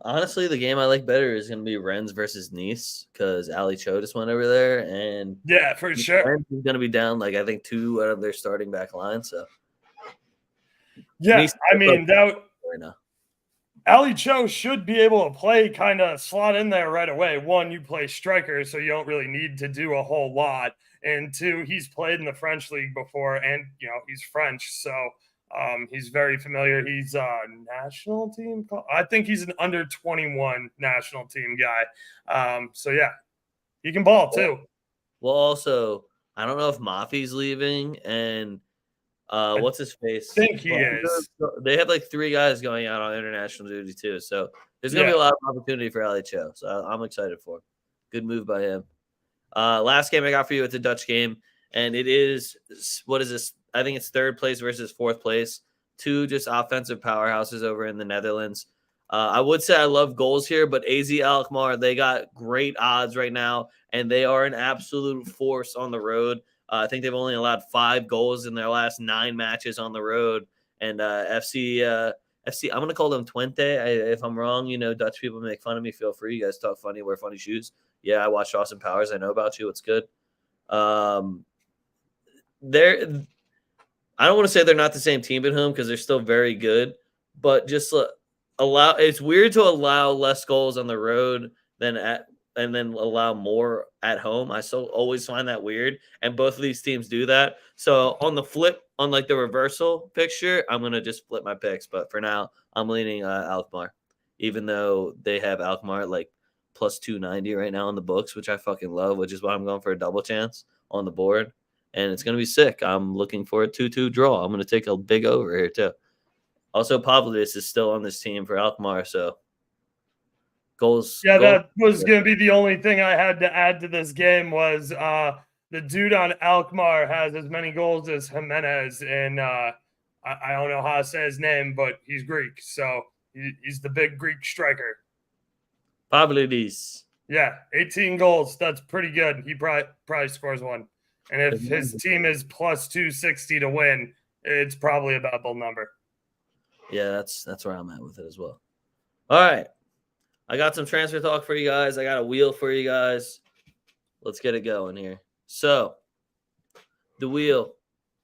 Honestly, the game I like better is going to be Rennes versus Nice because Ali Cho just went over there, and yeah, for sure, Rennes is going to be down like I think 2 out of their starting back line. So yeah, Nice I mean that. Right now. Ali Cho should be able to play kind of slot in there right away. 1, you play striker, so you don't really need to do a whole lot. And 2, he's played in the French league before, and he's French, so he's very familiar. He's a national team. I think he's an under 21 national team guy. So yeah, he can ball too. Well, also, I don't know if Mafi's leaving, and what's his face? I think he is. They have like 3 guys going out on international duty too, so there's gonna be a lot of opportunity for Ali Cho. So I'm excited for him. Good move by him. Last game I got for you, it's a Dutch game, and it is what is this? I think it's 3rd place versus 4th place. 2 just offensive powerhouses over in the Netherlands. I would say I love goals here, but AZ Alkmaar, they got great odds right now, and they are an absolute force on the road. I think they've only allowed 5 goals in their last 9 matches on the road. And FC, I'm going to call them Twente. If I'm wrong, Dutch people make fun of me. Feel free. You guys talk funny, wear funny shoes. Yeah, I watched Austin Powers. I know about you. It's good. I don't want to say they're not the same team at home because they're still very good, but just it's weird to allow less goals on the road and then allow more at home. I still always find that weird, and both of these teams do that. So on the flip, on like the reversal picture, I'm gonna just flip my picks. But for now, I'm leaning Alkmaar, even though they have Alkmaar like plus 290 right now on the books, which I fucking love, which is why I'm going for a double chance on the board. And it's going to be sick. I'm looking for a 2-2 draw. I'm going to take a big over here, too. Also, Pavlovich is still on this team for Alkmaar, so goals. Yeah, that was going to be the only thing I had to add to this game was the dude on Alkmaar has as many goals as Jimenez, and I don't know how to say his name, but he's Greek, so he's the big Greek striker. Pavlovich. Yeah, 18 goals. That's pretty good. He probably scores 1. And if his team is plus 260 to win, it's probably a bettable number. Yeah, that's where I'm at with it as well. All right. I got some transfer talk for you guys. I got a wheel for you guys. Let's get it going here. So, the wheel.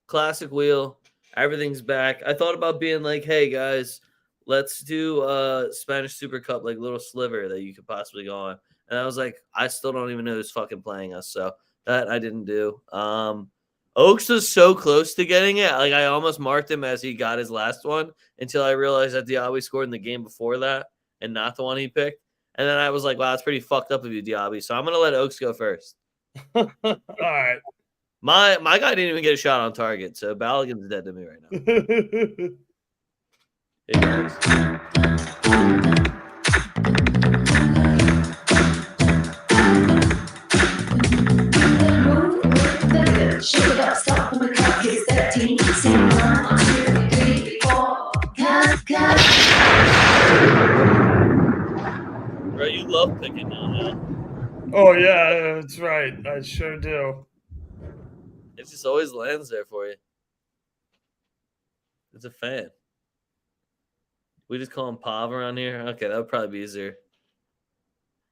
Classic wheel. Everything's back. I thought about being like, hey, guys, let's do Spanish Super Cup, like little sliver that you could possibly go on. And I was like, I still don't even know who's fucking playing us. So that I didn't do. Oaks was so close to getting it. Like, I almost marked him as he got his last one until I realized that Diaby scored in the game before that and not the one he picked. And then I was like, wow, that's pretty fucked up of you, Diaby. So I'm going to let Oaks go first. All right. My guy didn't even get a shot on target, so Balogun's dead to me right now. Hey, guys. Shake it up, stop when the clock hits 13. Sing 1, 2, 3, 4. Cut. Bro, you love picking now. Oh, yeah, that's right. I sure do. It just always lands there for you. It's a fan. We just call him Pav around here? Okay, that would probably be easier.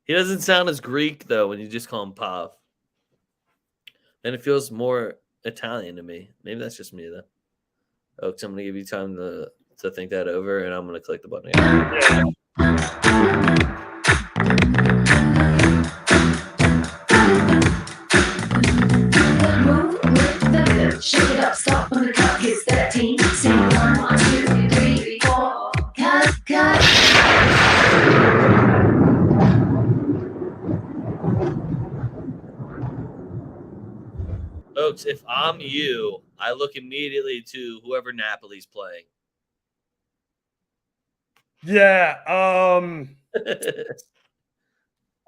He doesn't sound as Greek, though, when you just call him Pav. And it feels more Italian to me. Maybe that's just me, though. Oaks, I'm going to give you time to think that over, and I'm going to click the button here. Yeah. Shake it up, stop when the clock hits 13. Sing 1, 2, 3, 4. Cut. Oaks, if I'm you, I look immediately to whoever Napoli's playing. Yeah.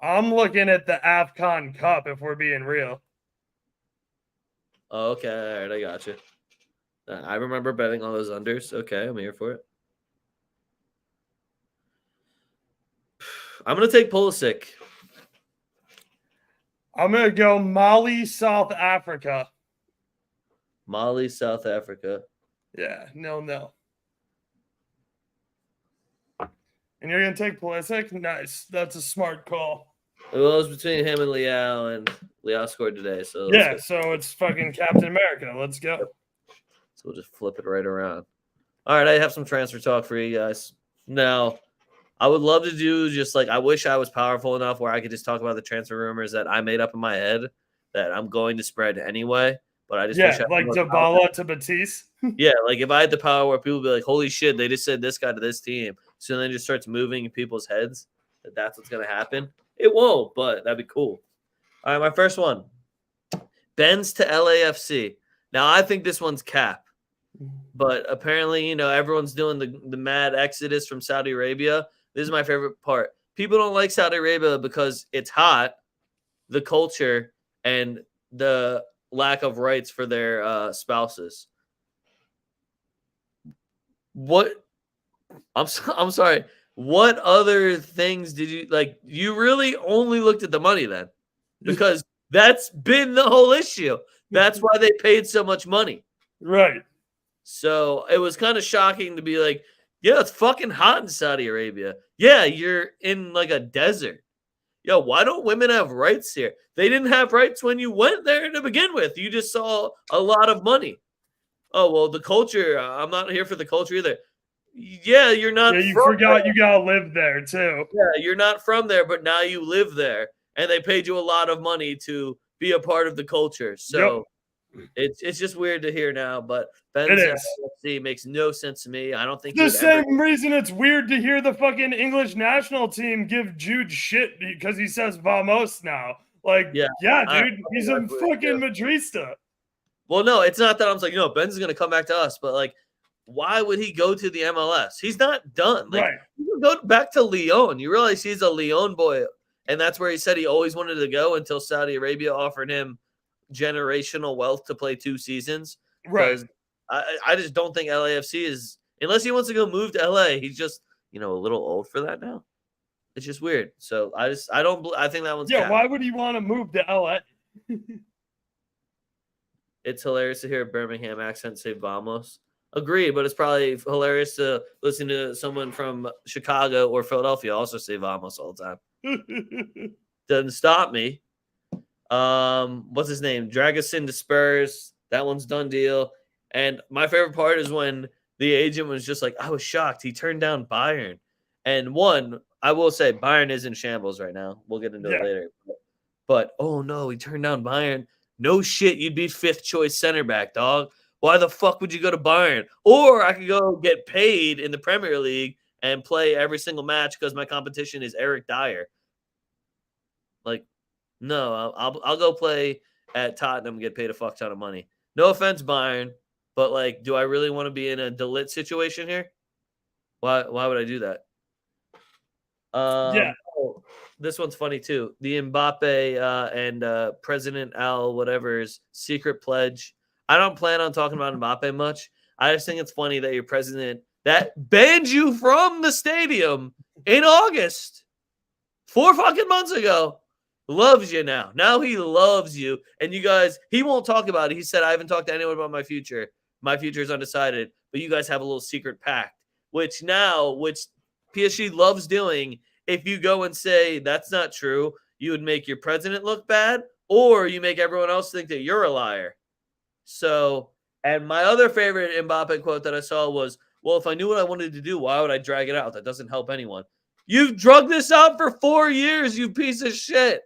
I'm looking at the AFCON Cup, if we're being real. Okay, all right, I got you. I remember betting all those unders. Okay, I'm here for it. I'm going to take Pulisic. I'm going to go Mali, South Africa. Mali, South Africa. Yeah, no. And you're going to take Pulisic? Nice. That's a smart call. Well, it was between him and Leao, and Leao scored today. So yeah, so it's fucking Captain America. Let's go. So we'll just flip it right around. All right, I have some transfer talk for you guys. Now, I would love to do just like, I wish I was powerful enough where I could just talk about the transfer rumors that I made up in my head that I'm going to spread anyway. But I just wish I like Dybala to Batiste. Yeah, like if I had the power where people would be like, holy shit, they just said this guy to this team. So then it just starts moving in people's heads that's what's going to happen. It won't, but that'd be cool. All right, my first one. Benz to LAFC. Now, I think this one's cap. But apparently, everyone's doing the mad exodus from Saudi Arabia. This is my favorite part. People don't like Saudi Arabia because it's hot, the culture, and the lack of rights for their spouses. What? I'm sorry. What other things did you like? You really only looked at the money then, because that's been the whole issue. That's why they paid so much money. Right. So it was kind of shocking to be like, yeah, it's fucking hot in Saudi Arabia. Yeah, you're in like a desert. Yo, why don't women have rights here? They didn't have rights when you went there to begin with. You just saw a lot of money. Oh, well, the culture, I'm not here for the culture either. Yeah, you're not. Yeah, you forgot you got to live there too. Yeah, you're not from there, but now you live there. And they paid you a lot of money to be a part of the culture. So it's just weird to hear now, but Ben's FC makes no sense to me. I don't think the same reason it's weird to hear the fucking English national team give Jude shit because he says vamos now. Like, yeah dude, he's a fucking Madrista. Well, no, it's not that I'm like, Ben's going to come back to us, but like, why would he go to the MLS? He's not done. Like, you can go back to Lyon. You realize he's a Lyon boy, and that's where he said he always wanted to go until Saudi Arabia offered him generational wealth to play 2 seasons. Right. I just don't think LAFC is, unless he wants to go move to LA, he's just, a little old for that now. It's just weird. So I think that one's capped. Why would he want to move to LA? It's hilarious to hear a Birmingham accent say vamos. Agreed, but it's probably hilarious to listen to someone from Chicago or Philadelphia also say vamos all the time. Doesn't stop me. What's his name? Dragusin to Spurs. That one's done deal. And my favorite part is when the agent was just like, I was shocked. He turned down Bayern. And one, I will say Bayern is in shambles right now. We'll get into it later. But oh no, he turned down Bayern. No shit, you'd be 5th choice center back, dog. Why the fuck would you go to Bayern? Or I could go get paid in the Premier League and play every single match because my competition is Eric Dyer. Like, no, I'll go play at Tottenham and get paid a fuck ton of money. No offense, Bayern, but like, do I really want to be in a Delit situation here? Why would I do that? Oh, this one's funny too. The Mbappe and President Al whatever's secret pledge. I don't plan on talking about Mbappe much. I just think it's funny that your president that banned you from the stadium in August 4 fucking months ago loves you now. Now he loves you. And you guys, he won't talk about it. He said, I haven't talked to anyone about my future. My future is undecided. But you guys have a little secret pact, which PSG loves doing. If you go and say that's not true, you would make your president look bad, or you make everyone else think that you're a liar. So, and my other favorite Mbappe quote that I saw was, well, if I knew what I wanted to do, why would I drag it out? That doesn't help anyone. You've drugged this out for 4 years, you piece of shit.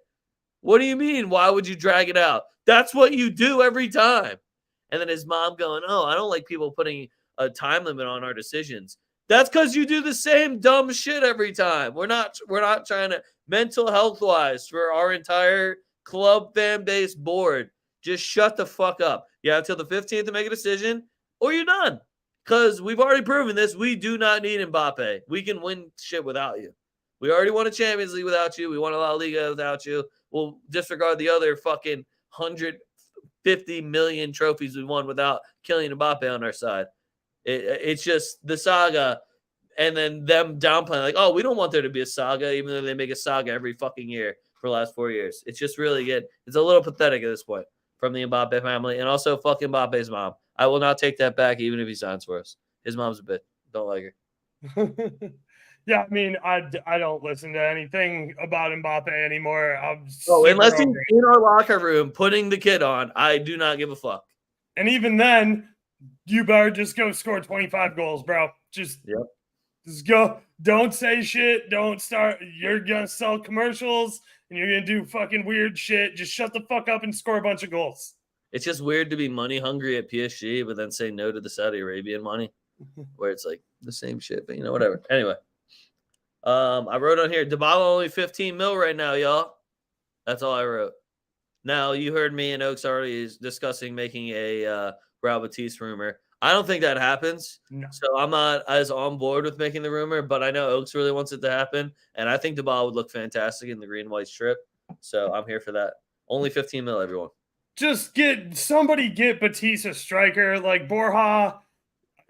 What do you mean? Why would you drag it out? That's what you do every time. And then his mom going, oh, I don't like people putting a time limit on our decisions. That's because you do the same dumb shit every time. We're not trying to mental health wise for our entire club fan base board. Just shut the fuck up. You have till the 15th to make a decision, or you're done. Because we've already proven this. We do not need Mbappe. We can win shit without you. We already won a Champions League without you. We won a La Liga without you. We'll disregard the other fucking 150 million trophies we won without killing Mbappe on our side. It's just the saga, and then them downplaying like, oh, we don't want there to be a saga, even though they make a saga every fucking year for the last 4 years. It's just really good. It's a little pathetic at this point from the Mbappe family, and also fucking Mbappe's mom. I will not take that back, even if he signs for us. His mom's a bitch. Don't like her. Yeah, I mean, I don't listen to anything about Mbappe anymore. Unless he's in our locker room putting the kid on, I do not give a fuck. And even then, you better just go score 25 goals, bro. Just go. Don't say shit. Don't start. You're going to sell commercials and you're going to do fucking weird shit. Just shut the fuck up and score a bunch of goals. It's just weird to be money hungry at PSG, but then say no to the Saudi Arabian money, where it's like the same shit, but whatever. Anyway, I wrote on here, Dybala only 15 mil right now, y'all. That's all I wrote. Now, you heard me and Oaks already discussing making a Real Batiste rumor. I don't think that happens. No. So I'm not as on board with making the rumor, but I know Oaks really wants it to happen. And I think Dybala would look fantastic in the green white strip. So I'm here for that. Only 15 mil, everyone. Just get Batiste a striker like Borja.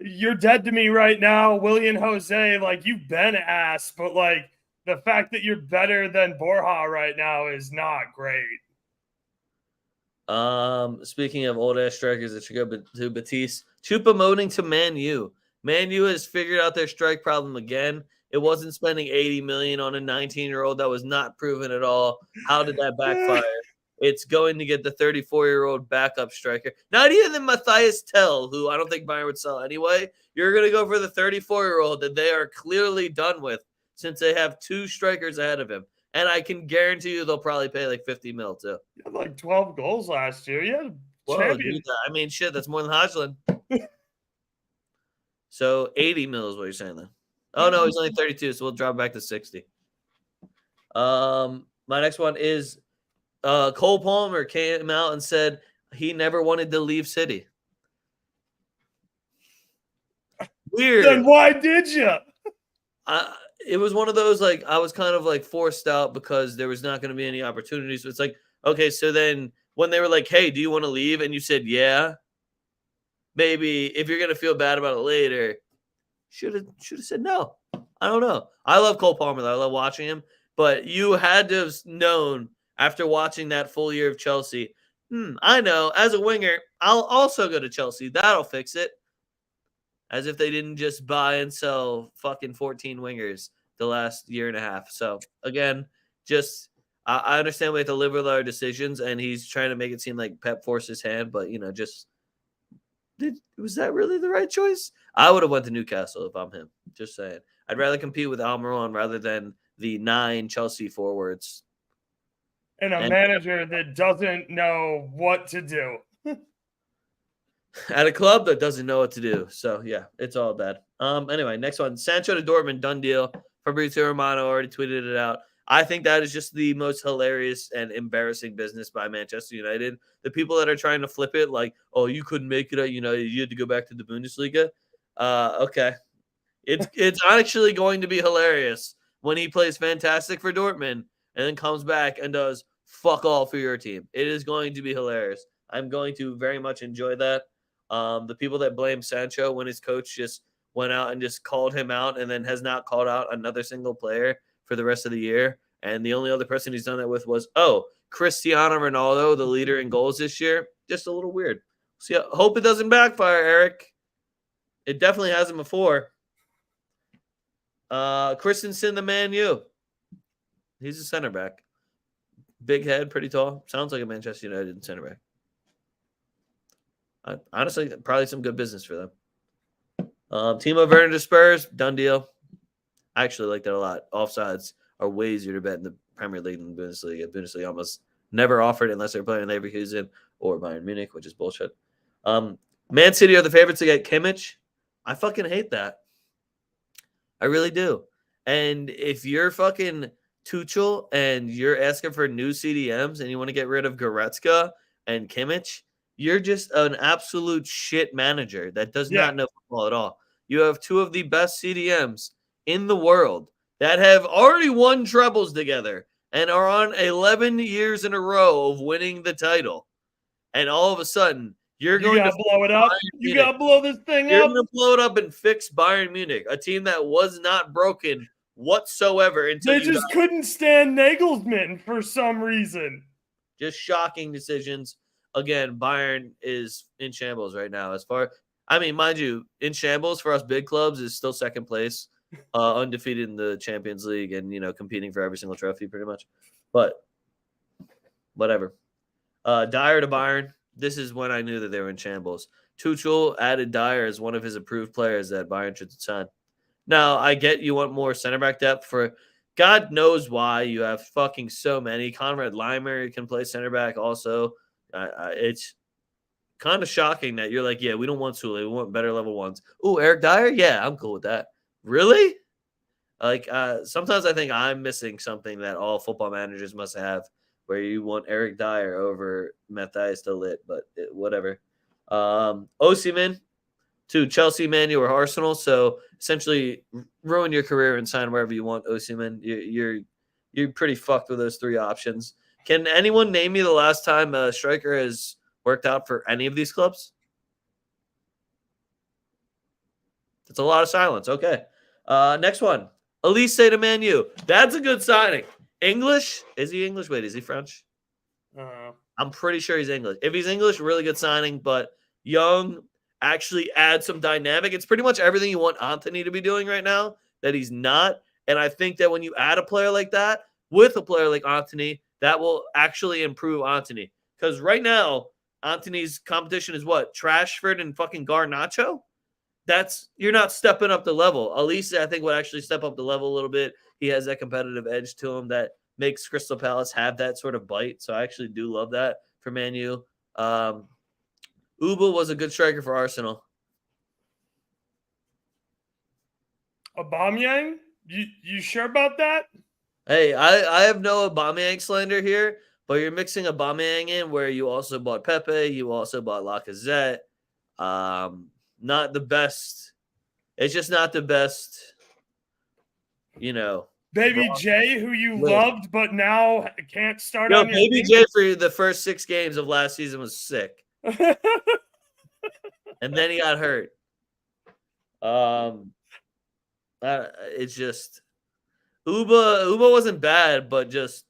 You're dead to me right now. William Jose, like, you've been ass, but like the fact that you're better than Borja right now is not great. Speaking of old ass strikers that should go to Batiste, Choupo-Moting to Man U. Man U has figured out their strike problem again. It wasn't spending 80 million on a 19-year-old that was not proven at all. How did that backfire? It's going to get the 34-year-old backup striker. Not even Matthias Tell, who I don't think Bayern would sell anyway. You're going to go for the 34-year-old that they are clearly done with since they have 2 strikers ahead of him. And I can guarantee you they'll probably pay like 50 mil too. You had like 12 goals last year. Yeah, dude, I mean, shit, that's more than Hodgson. So 80 mil is what you're saying then. Oh, no, he's only 32, so we'll drop back to 60. My next one is Cole Palmer came out and said he never wanted to leave City. Weird. Then why did you? It was one of those, like, I was kind of like forced out because there was not going to be any opportunities. So it's like, okay, so then when they were like, hey, do you want to leave? And you said, yeah. Maybe if you're going to feel bad about it later, should have said no. I don't know. I love Cole Palmer, though. I love watching him. But you had to have known after watching that full year of Chelsea, I know, as a winger, I'll also go to Chelsea. That'll fix it. As if they didn't just buy and sell fucking 14 wingers the last year and a half. So, again, just I understand we have to live with our decisions, and he's trying to make it seem like Pep forced his hand, but, was that really the right choice? I would have went to Newcastle if I'm him. Just saying. I'd rather compete with Almiron rather than the 9 Chelsea forwards. And a manager that doesn't know what to do. At a club that doesn't know what to do. So, yeah, it's all bad. Anyway, next one. Sancho to Dortmund, done deal. Fabrizio Romano already tweeted it out. I think that is just the most hilarious and embarrassing business by Manchester United. The people that are trying to flip it like, oh, you couldn't make it at United. You had to go back to the Bundesliga. Okay. It's actually going to be hilarious when he plays fantastic for Dortmund and then comes back and does fuck all for your team. It is going to be hilarious. I'm going to very much enjoy that. The people that blame Sancho when his coach just went out and just called him out and then has not called out another single player for the rest of the year. And the only other person he's done that with was, Cristiano Ronaldo, the leader in goals this year. Just a little weird. So, hope it doesn't backfire, Eric. It definitely hasn't before. Christensen, the Man U. He's a center back. Big head, pretty tall. Sounds like a Manchester United center back. Honestly, probably some good business for them. Timo Werner to Spurs, done deal. I actually like that a lot. Offsides are way easier to bet in the Premier League than the Bundesliga. Bundesliga almost never offered unless they're playing Leverkusen or Bayern Munich, which is bullshit. Man City are the favorites to get Kimmich. I fucking hate that. I really do. And if you're fucking Tuchel and you're asking for new CDMs and you want to get rid of Goretzka and Kimmich, you're just an absolute shit manager that does not know football at all. You have 2 of the best CDMs in the world that have already won trebles together and are on 11 years in a row of winning the title. And all of a sudden, you're going to blow it up. You got to blow this thing up. You're going to blow it up and fix Bayern Munich, a team that was not broken whatsoever until they just couldn't stand Nagelsmann for some reason. Just shocking decisions. Again, Bayern is in shambles right now. Mind you, in shambles for us big clubs is still second place, undefeated in the Champions League and, competing for every single trophy pretty much. But whatever. Dyer to Bayern. This is when I knew that they were in shambles. Tuchel added Dyer as one of his approved players that Bayern should sign. Now, I get you want more center back depth for God knows why. You have fucking so many. Conrad Leimer can play center back also. It's kind of shocking that you're like, yeah, we don't want Sule. We want better level ones. Oh, Eric Dyer? Yeah, I'm cool with that. Really? Sometimes I think I'm missing something that all football managers must have where you want Eric Dyer over Matthias de Ligt, but whatever. Osimhen to Chelsea, Man U, or Arsenal. So essentially ruin your career and sign wherever you want, Osimhen. You're pretty fucked with those 3 options. Can anyone name me the last time a striker has worked out for any of these clubs? That's a lot of silence. Okay. Next one. Elise to Man U. That's a good signing. English? Is he English? Wait, is he French? I'm pretty sure he's English. If he's English, really good signing, but young, actually add some dynamic. It's pretty much everything you want Anthony to be doing right now that he's not. And I think that when you add a player like that with a player like Anthony, that will actually improve Anthony. Because right now, Anthony's competition is what? Trashford and fucking Garnacho? You're not stepping up the level. Elise, I think, would actually step up the level a little bit. He has that competitive edge to him that makes Crystal Palace have that sort of bite. So I actually do love that for Man U. Uba was a good striker for Arsenal. Aubameyang? You sure about that? Hey, I have no Aubameyang slander here, but you're mixing Aubameyang in where you also bought Pepe, you also bought Lacazette. Not the best. It's just not the best, Baby J, who you loved, but now can't start on your Baby team? J for the first 6 games of last season was sick. And then he got hurt. It's just Uba wasn't bad, but just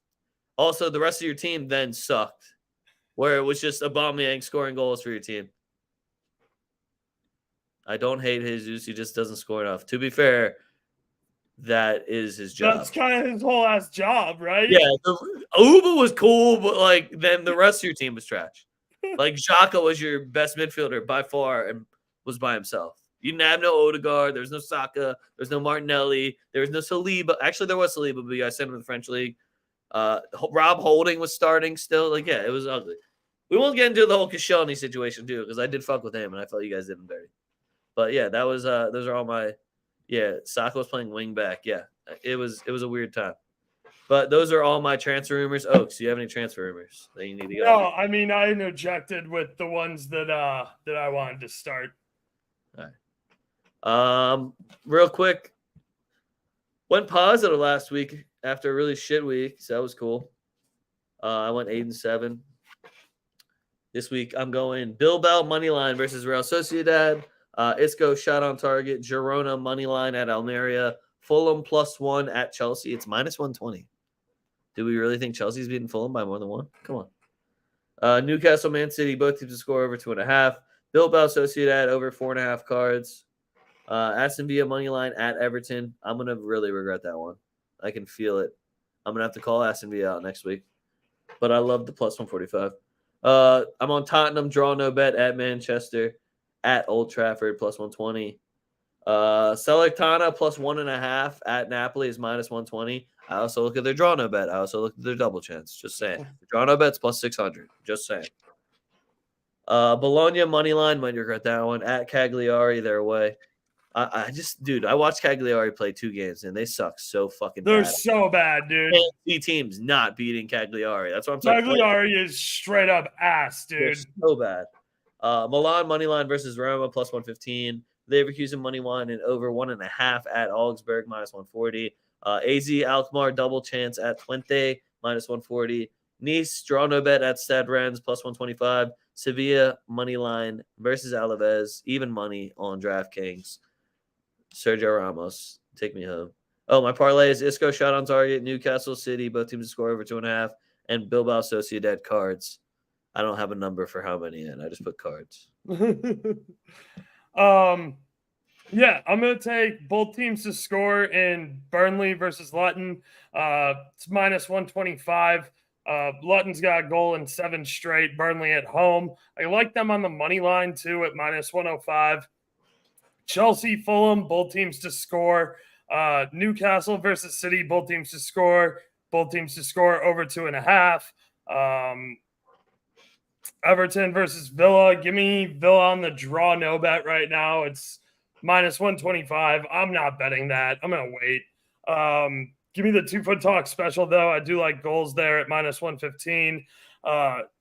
also the rest of your team then sucked. Where it was just Aubameyang scoring goals for your team. I don't hate Jesus. He just doesn't score enough. To be fair, that is his job. That's kind of his whole ass job, right? Yeah, Uba was cool, but then the rest of your team was trash. Xhaka was your best midfielder by far and was by himself. You didn't have no Odegaard. There's no Saka. There's no Martinelli. There was no Saliba. Actually, there was Saliba, but you guys sent him to the French league. Rob Holding was starting still. Like, yeah, it was ugly. We won't get into the whole Koscielny situation too, because I did fuck with him, and I felt you guys did him dirty. But yeah, that was those are all my. Yeah, Saka was playing wing back. Yeah, it was a weird time. But those are all my transfer rumors. Oaks, do you have any transfer rumors that you need to go? No, I mean I interjected with the ones that I wanted to start. All right. Real quick, went positive last week after a really shit week, so that was cool. I went 8-7. This week I'm going Bilbao money line versus Real Sociedad. Isco shot on target. Girona money line at Almeria. Fulham +1 at Chelsea. It's -120. Do we really think Chelsea's beating Fulham by more than one? Come on. Newcastle, Man City, both teams to score over 2.5. Bilbao Sociedad over 4.5 cards. Aston Villa money line at Everton. I'm gonna really regret that one. I can feel it. I'm gonna have to call Aston Villa out next week. But I love the +145. I'm on Tottenham, draw no bet at Manchester, at Old Trafford +120. Salernitana +1.5 at Napoli is -120. I also look at their draw no bet. I also look at their double chance. Just saying. The draw no bet's +600. Just saying. Bologna money line, might regret that one. At Cagliari, they're away. I watched Cagliari play 2 games and they suck so fucking bad. They're so bad, dude. I can't see teams not beating Cagliari. That's what I'm saying. Cagliari is straight up ass, dude. They're so bad. Milan money line versus Roma +115. Leverkusen money line and over 1.5 at Augsburg -140. AZ Alkmaar double chance at Twente -140. Nice draw no bet at Stade Rennes +125. Sevilla money line versus Alaves even money on DraftKings. Sergio Ramos, take me home. Oh, my parlay is Isco shot on target, Newcastle City, both teams to score over 2.5, and Bilbao Sociedad cards. I don't have a number for how many in. I just put cards. Yeah, I'm going to take both teams to score in Burnley versus Luton. It's -125. Luton's got a goal in 7 straight. Burnley at home. I like them on the money line, too, at -105. Chelsea, Fulham, both teams to score. Newcastle versus City, both teams to score. Both teams to score over 2.5. Everton versus Villa. Give me Villa on the draw no bet right now. It's -125. I'm not betting that. I'm going to wait. Give me the 2-foot-talk special, though. I do like goals there at -115.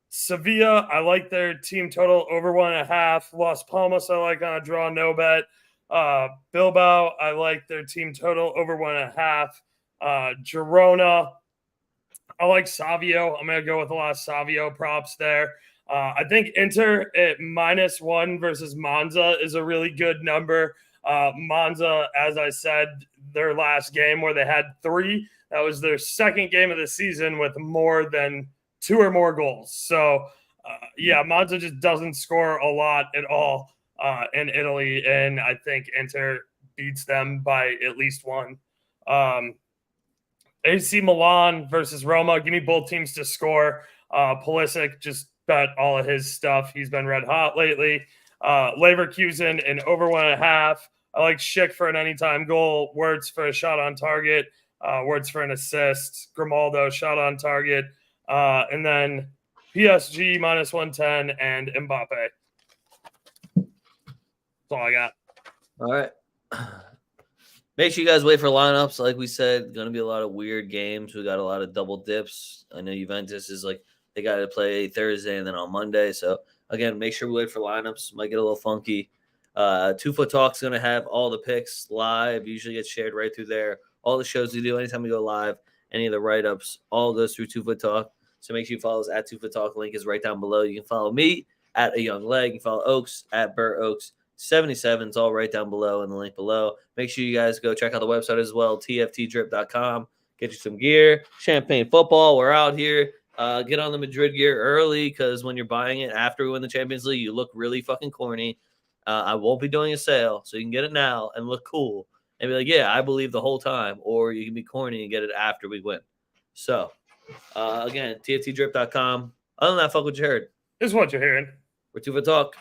Sevilla, I like their team total over 1.5. Las Palmas, I like on a draw no bet. Bilbao, I like their team total over 1.5. Girona, I like Savio. I'm going to go with a lot of Savio props there. I think Inter at -1 versus Monza is a really good number. Monza, as I said, their last game where they had 3, that was their second game of the season with more than 2 or more goals. So, Monza just doesn't score a lot at all in Italy, and I think Inter beats them by at least 1. AC Milan versus Roma. Give me both teams to score. Pulisic, just bet all of his stuff. He's been red hot lately. Leverkusen and over 1.5. I like Schick for an anytime goal. Wirtz for a shot on target. Wirtz for an assist. Grimaldo shot on target. And then PSG -110 and Mbappe. That's all I got. All right. Make sure you guys wait for lineups. Like we said, going to be a lot of weird games. We got a lot of double dips. I know Juventus is like they got to play Thursday and then on Monday. So, again, make sure we wait for lineups. Might get a little funky. 2-foot-talk's going to have all the picks live. Usually gets shared right through there. All the shows we do, anytime we go live, any of the write-ups, all goes through 2-foot-talk. So make sure you follow us at 2-foot-talk. Link is right down below. You can follow me at A Young Leg. You can follow Oaks at BurrOaks. 77 is all right down below in the link below. Make sure you guys go check out the website as well, tftdrip.com. Get you some gear. Champagne football. We're out here. Get on the Madrid gear early because when you're buying it after we win the Champions League, you look really fucking corny. I won't be doing a sale, so you can get it now and look cool and be like, yeah, I believe the whole time. Or you can be corny and get it after we win. So, again, tftdrip.com. Other than that, fuck what you heard. This is what you're hearing. We're 2-foot-talk.